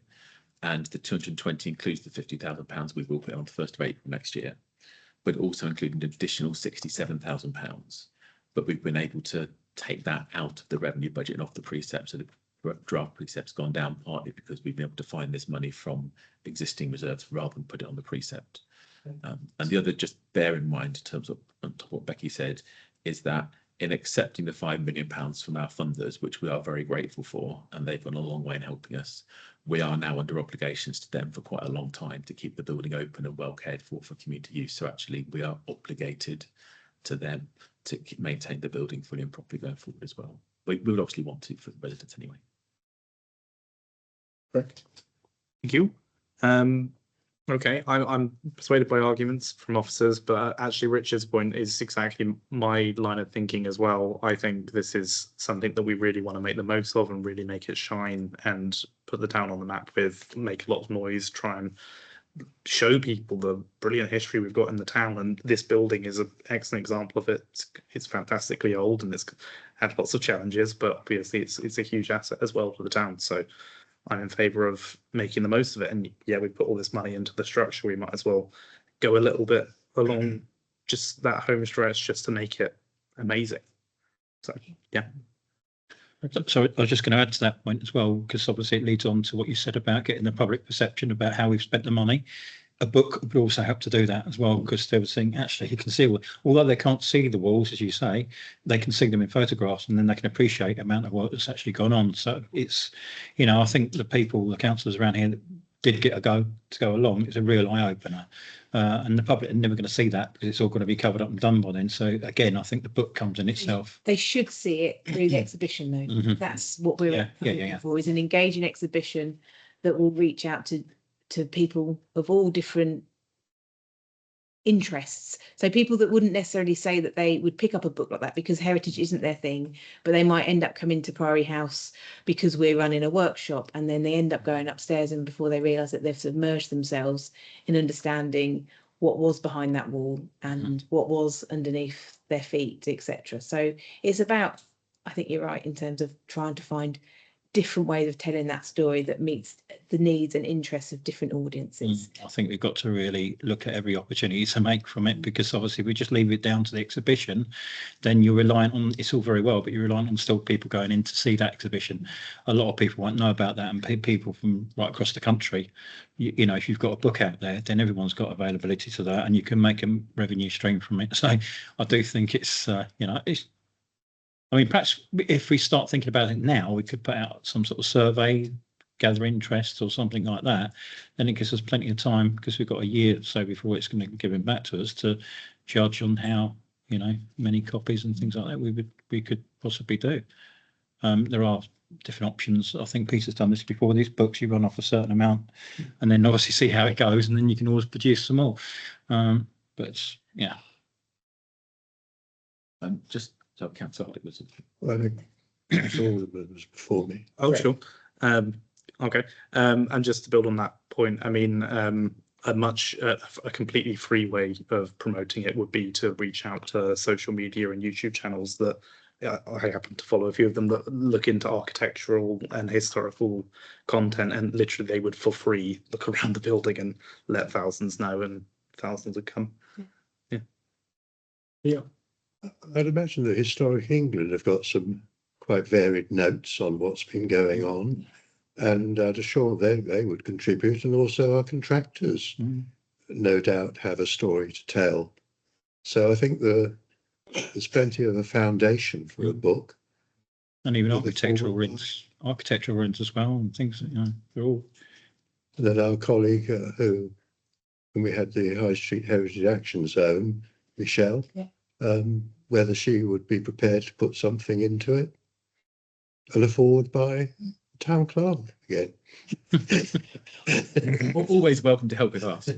and the 220 includes the £50,000 we will put on the 1st of April next year, but also including an additional £67,000. But we've been able to take that out of the revenue budget and off the precept, so the draft precept's gone down partly because we've been able to find this money from existing reserves rather than put it on the precept. And the other, just bear in mind in terms of on top of what Becky said, is that in accepting the £5 million from our funders, which we are very grateful for, and they've gone a long way in helping us, we are now under obligations to them for quite a long time to keep the building open and well cared for community use. So actually we are obligated to them to maintain the building fully and properly going forward as well. We would obviously want to for the residents anyway. Correct. Thank you. Okay, I'm persuaded by arguments from officers, but actually Richard's point is exactly my line of thinking as well. I think this is something that we really want to make the most of and really make it shine and put the town on the map with, make a lot of noise, try and show people the brilliant history we've got in the town. And this building is an excellent example of it. It's fantastically old and it's had lots of challenges, but obviously it's a huge asset as well for the town. So I'm in favour of making the most of it. And yeah, we put all this money into the structure. We might as well go a little bit along just that home stretch just to make it amazing. So yeah. So I was just going to add to that point as well, because obviously it leads on to what you said about getting the public perception about how we've spent the money. A book would also help to do that as well, because they were saying actually you can see, although they can't see the walls, as you say, they can see them in photographs, and then they can appreciate the amount of work that's actually gone on. So it's, you know, I think the people, the councillors around here that did get a go to go along, it's a real eye opener. And the public are never going to see that because it's all going to be covered up and done by then. So again, I think the book comes in itself. They should see it through the exhibition though. Mhm. That's what we're Yeah. looking for, is an engaging exhibition that will reach out to people of all different interests. So people that wouldn't necessarily say that they would pick up a book like that because heritage isn't their thing, but they might end up coming to Priory House because we're running a workshop, and then they end up going upstairs, and before they realise that they've submerged themselves in understanding what was behind that wall and what was underneath their feet, etc. So it's about, I think you're right in terms of trying to find different ways of telling that story that meets the needs and interests of different audiences. I think we've got to really look at every opportunity to make from it, because obviously if we just leave it down to the exhibition, then you're reliant on, it's all very well, but you're reliant on still people going in to see that exhibition. A lot of people won't know about that, and people from right across the country, you know, if you've got a book out there, then everyone's got availability to that, and you can make a revenue stream from it. So I do think it's, you know, I mean, perhaps if we start thinking about it now, we could put out some sort of survey, gather interest or something like that. Then it gives us plenty of time, because we've got a year or so before it's going to be given back to us, to judge on how, you know, many copies and things like that we could possibly do. There are different options. I think Peter's done this before. These books, you run off a certain amount and then obviously see how it goes, and then you can always produce some more. But yeah. Just so Councillor Hardwick was. I think Councillor Alderman was before me. Oh, sure. Okay. And just to build on that point, I mean, a completely free way of promoting it would be to reach out to social media and YouTube channels that I happen to follow a few of them that look into architectural and historical content, and literally they would for free look around the building and let thousands know, and thousands would come. Yeah. I'd imagine that Historic England have got some quite varied notes on what's been going on, and I'd assure they would contribute, and also our contractors no doubt have a story to tell. So I think there's plenty of a foundation for a book. And even architectural rings as well, and things, you know, they're all. And then our colleague when we had the High Street Heritage Action Zone, Michelle, whether she would be prepared to put something into it and afford by the town clerk again. Always welcome to help with us.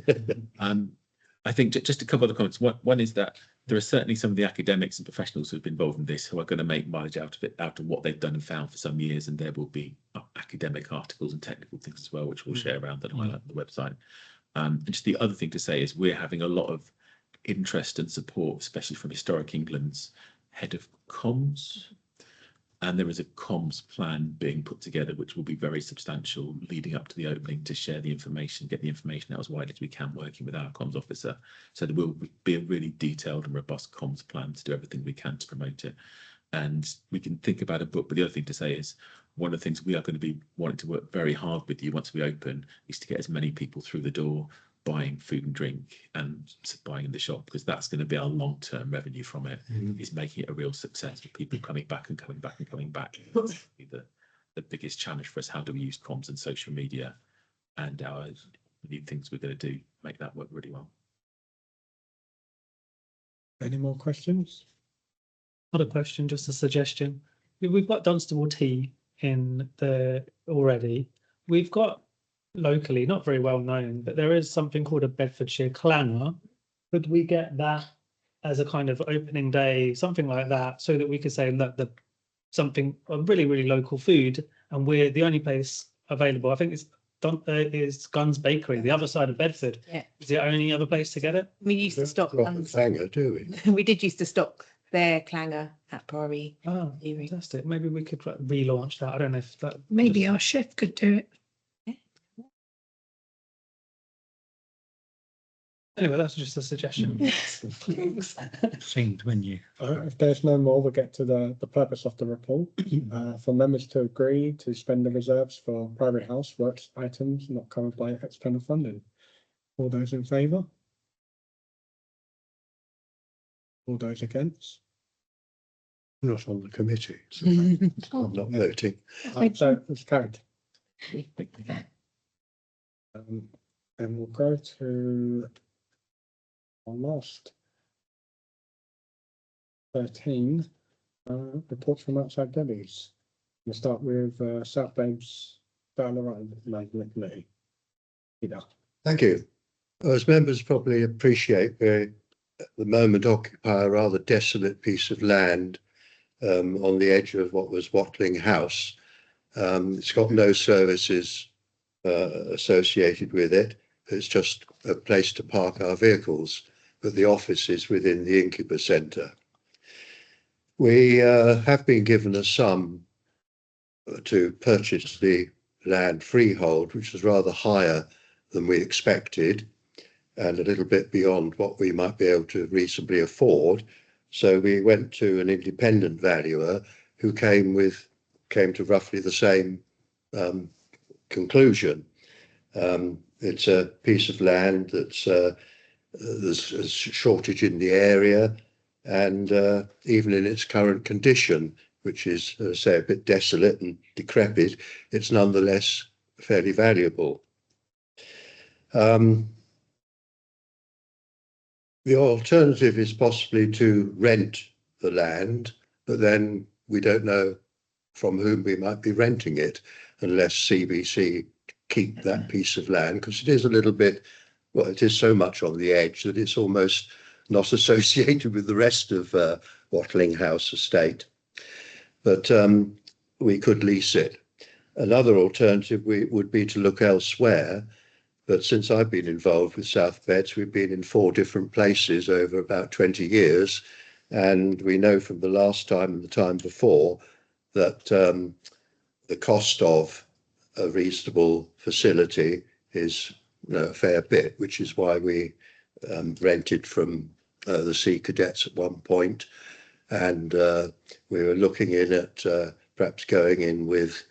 I think just a couple of comments. One is that there are certainly some of the academics and professionals who have been involved in this who are going to make mileage out of it, out of what they've done and found for some years, and there will be academic articles and technical things as well, which we'll share around and highlight on the website. And just the other thing to say is we're having a lot of interest and support, especially from Historic England's head of comms, and there is a comms plan being put together which will be very substantial leading up to the opening, to share the information, get the information out as widely as we can, working with our comms officer. So there will be a really detailed and robust comms plan to do everything we can to promote it. And we can think about a book, but the other thing to say is one of the things we are going to be wanting to work very hard with you once we open is to get as many people through the door buying food and drink and buying in the shop, because that's going to be our long-term revenue from it, is making it a real success with people coming back and coming back and coming back. the biggest challenge for us. How do we use comms and social media and our new things we're going to do, make that work really well. Any more questions? Not a question, just a suggestion. We've got Dunstable tea in there already. We've got locally, not very well known, but there is something called a Bedfordshire clanger. Could we get that as a kind of opening day, something like that, so that we could say, look, something a really local food, and we're the only place available. I think it's Guns Bakery, the other side of Bedford. Yeah. Is the only other place to get it? We used to stock Guns. Clanger, do we? We did used to stock their clanger at Priory. Oh, fantastic. Maybe we could relaunch that. I don't know if that. Maybe our chef could do it. Anyway, that's just a suggestion. Themed menu. If there's no more, we'll get to the purpose of the report. For members to agree to spend the reserves for private house works items not covered by external funding. All those in favour? All those against? Not on the committee, so I'm not voting. So it's carried. And we'll go to our last 13 reports from outside delis. We'll start with South Babes Management Committee. Peter. Thank you. As members probably appreciate, we at the moment occupy a rather desolate piece of land on the edge of what was Watling House. It's got no services associated with it. It's just a place to park our vehicles, but the office is within the incubator centre. We have been given a sum to purchase the land freehold, which is rather higher than we expected and a little bit beyond what we might be able to reasonably afford. So we went to an independent valuer who came to roughly the same conclusion. It's a piece of land that's there's a shortage in the area, and even in its current condition, which is, say, a bit desolate and decrepit, it's nonetheless fairly valuable. The alternative is possibly to rent the land, but then we don't know from whom we might be renting it unless CBC keep that piece of land, because it is a little bit, well, it is so much on the edge that it's almost not associated with the rest of Watling House estate. But we could lease it. Another alternative would be to look elsewhere. But since I've been involved with South Beds, we've been in 4 different places over about 20 years. And we know from the last time and the time before that the cost of a reasonable facility is a fair bit, which is why we rented from the Sea Cadets at one point. And we were looking in at perhaps going in with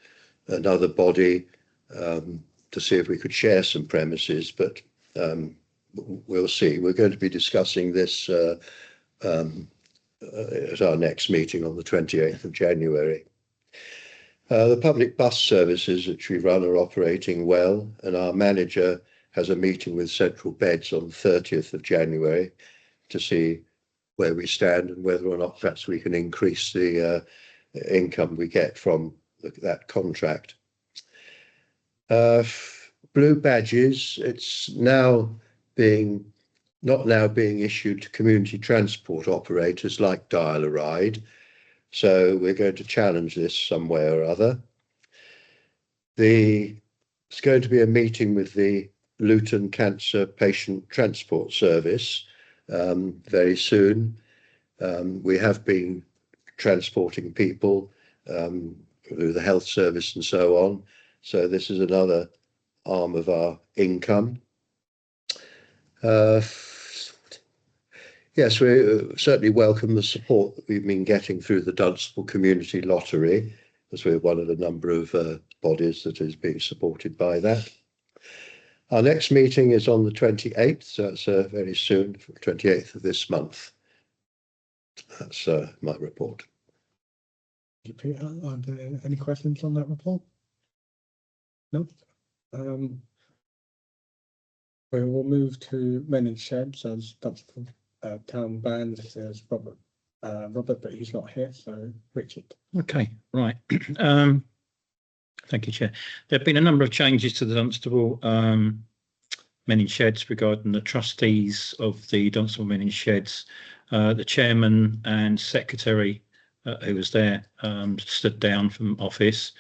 another body to see if we could share some premises, but we'll see. We're going to be discussing this at our next meeting on the 28th of January. The public bus services which we run are operating well, and our manager has a meeting with Central Beds on the 30th of January to see where we stand and whether or not perhaps we can increase the income we get from that contract. Blue badges, it's now not now being issued to community transport operators like Dial-A-Ride. So we're going to challenge this some way or other. There's going to be a meeting with the Luton Cancer Patient Transport Service very soon. We have been transporting people through the health service and so on. So this is another arm of our income. Yes, we certainly welcome the support that we've been getting through the Dunstable Community Lottery, as we're one of the number of bodies that is being supported by that. Our next meeting is on the 28th, so it's very soon, 28th of this month. That's my report. Thank you, Peter. Are there any questions on that report? No. We will move to men in sheds as Dunstable town band. There's Robert, but he's not here. So Richard. Okay, right. Thank you, Chair. There have been a number of changes to the Dunstable Men in Sheds regarding the trustees of the Dunstable Men in Sheds. The chairman and secretary who was there stood down from office,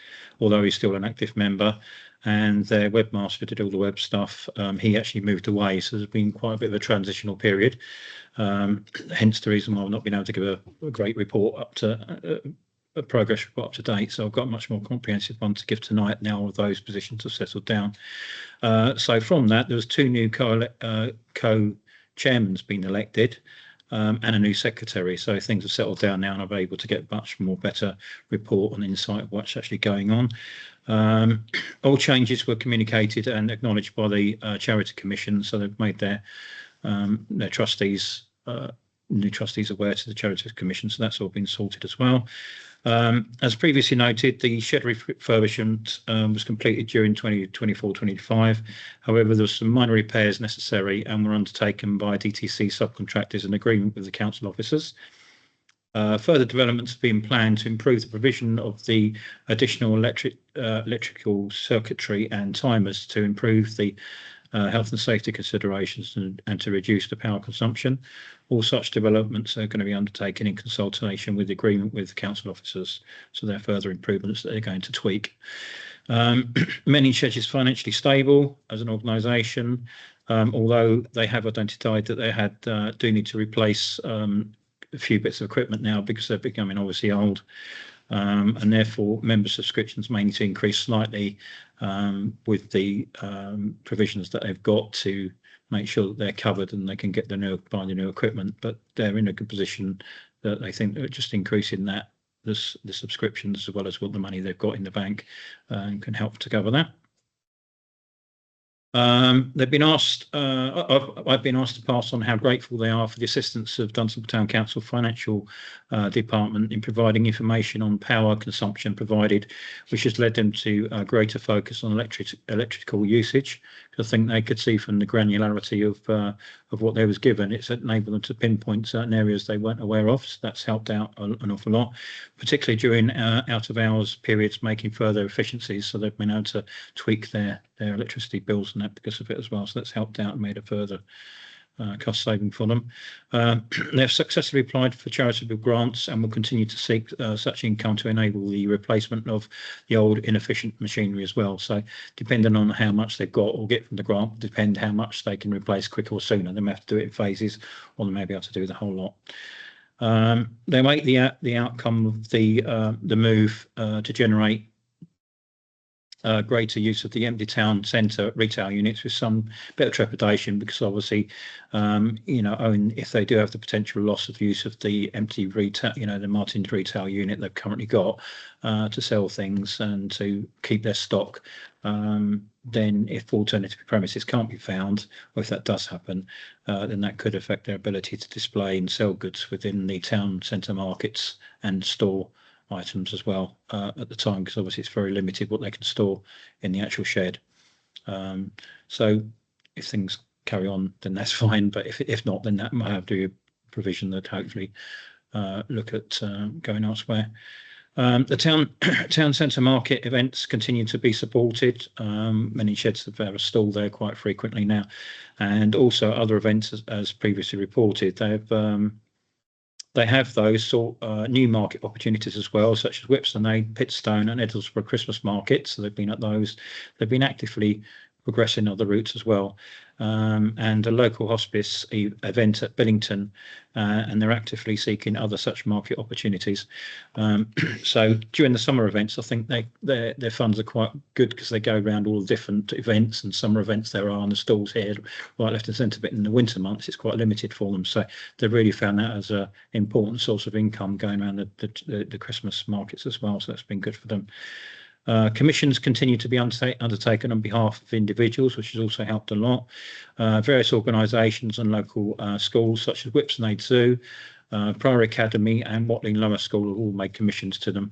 although he's still an active member. And their webmaster did all the web stuff. He actually moved away, so there's been quite a bit of a transitional period. Hence the reason why I've not been able to give a great report up to a progress report up to date. So I've got a much more comprehensive one to give tonight now all those positions have settled down. So from that, there was two new co-chairmans being elected. And a new secretary, so things have settled down now, and I'm able to get much more better report and insight of what's actually going on. All changes were communicated and acknowledged by the Charity Commission, so they've made their trustees, new trustees aware to the Charity Commission, so that's all been sorted as well. As previously noted, the shed refurbishment was completed during 2024-25. However, there were some minor repairs necessary and were undertaken by DTC subcontractors in agreement with the council officers. Further developments have been planned to improve the provision of the additional electrical circuitry and timers to improve the health and safety considerations and to reduce the power consumption. All such developments are going to be undertaken in consultation with agreement with council officers. So there are further improvements that they're going to tweak. Men in Sheds is financially stable as an organisation, although they have identified that they do need to replace a few bits of equipment now because they're becoming obviously old. And therefore member subscriptions may need to increase slightly with the provisions that they've got to make sure that they're covered and they can get buy the new equipment, but they're in a good position that they think that just increasing that the subscriptions as well as what the money they've got in the bank can help to cover that. They've been asked, I've been asked to pass on how grateful they are for the assistance of Dunstable Town Council Financial Department in providing information on power consumption provided, which has led them to a greater focus on electrical usage. I think they could see from the granularity of what they was given, it's enabled them to pinpoint certain areas they weren't aware of. So that's helped out an awful lot, particularly during out of hours periods, making further efficiencies. So they've been able to tweak their electricity bills and that because of it as well. So that's helped out and made a further cost saving for them. They've successfully applied for charitable grants and will continue to seek such income to enable the replacement of the old inefficient machinery as well. So depending on how much they've got or get from the grant, will depend how much they can replace quicker or sooner. They may have to do it in phases, or they may be able to do the whole lot. They make the outcome of the move to generate greater use of the empty town centre retail units with some bit of trepidation, because obviously, if they do have the potential loss of use of the empty retail, the Martin's retail unit they've currently got to sell things and to keep their stock, then if alternative premises can't be found, or if that does happen, then that could affect their ability to display and sell goods within the town centre markets and store items as well at the time, because obviously it's very limited what they can store in the actual shed. So if things carry on, then that's fine, but if not, then that might have to be a provision that hopefully look at going elsewhere. The town centre market events continue to be supported. Many sheds have a stall there quite frequently now, and also other events as previously reported. They have those new market opportunities as well, such as Whipstonade, Pitstone and Edlesborough Christmas Market. So they've been at those. They've been actively progressing other routes as well. And a local hospice event at Billington, and they're actively seeking other such market opportunities. So during the summer events, I think their funds are quite good because they go around all the different events and summer events there are on the stalls here, right, left and centre. But in the winter months, it's quite limited for them. So they've really found that as an important source of income going around the Christmas markets as well. So that's been good for them. Commissions continue to be undertaken on behalf of individuals, which has also helped a lot. Various organisations and local schools such as Whipstonade Zoo Priory Academy and Watling Lower School have all made commissions to them.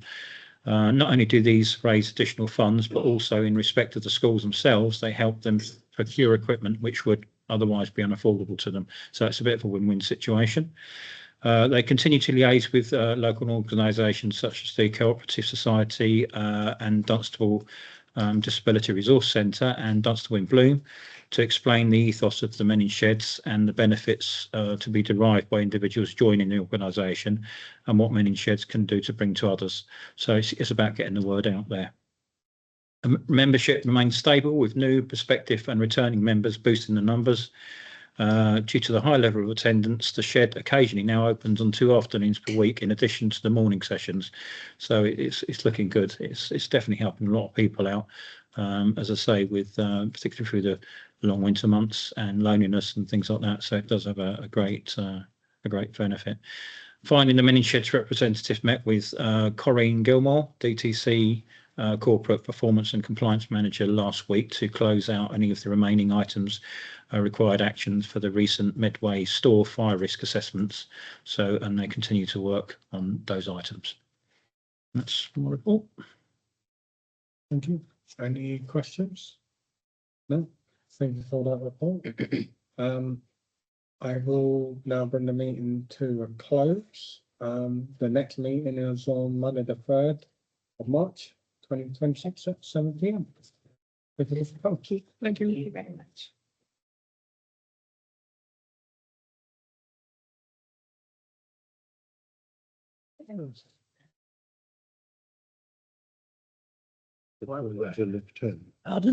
Not only do these raise additional funds, but also in respect of the schools themselves, they help them procure equipment which would otherwise be unaffordable to them. So it's a bit of a win-win situation. They continue to liaise with local organisations such as the Cooperative Society and Dunstable Disability Resource Centre and Dunstable in Bloom to explain the ethos of the Men in Sheds and the benefits to be derived by individuals joining the organisation and what Men in Sheds can do to bring to others. So it's about getting the word out there. Membership remains stable with new, prospective and returning members boosting the numbers. Due to the high level of attendance, the shed occasionally now opens on 2 afternoons per week in addition to the morning sessions. So it's looking good. It's definitely helping a lot of people out. As I say, with particularly through the long winter months and loneliness and things like that. So it does have a great benefit. Finally, the Men in Sheds representative met with Corinne Gilmore, DTC Corporate Performance and Compliance Manager, last week to close out any of the remaining items required actions for the recent Medway store fire risk assessments. So, and they continue to work on those items. That's my report. Thank you. Any questions? No? Thank you for that report. I will now bring the meeting to a close. The next meeting is on Monday, the 3rd of March, 2026 at 7 p.m. Thank you. Thank you very much. Why would we have to live 10? Pardon?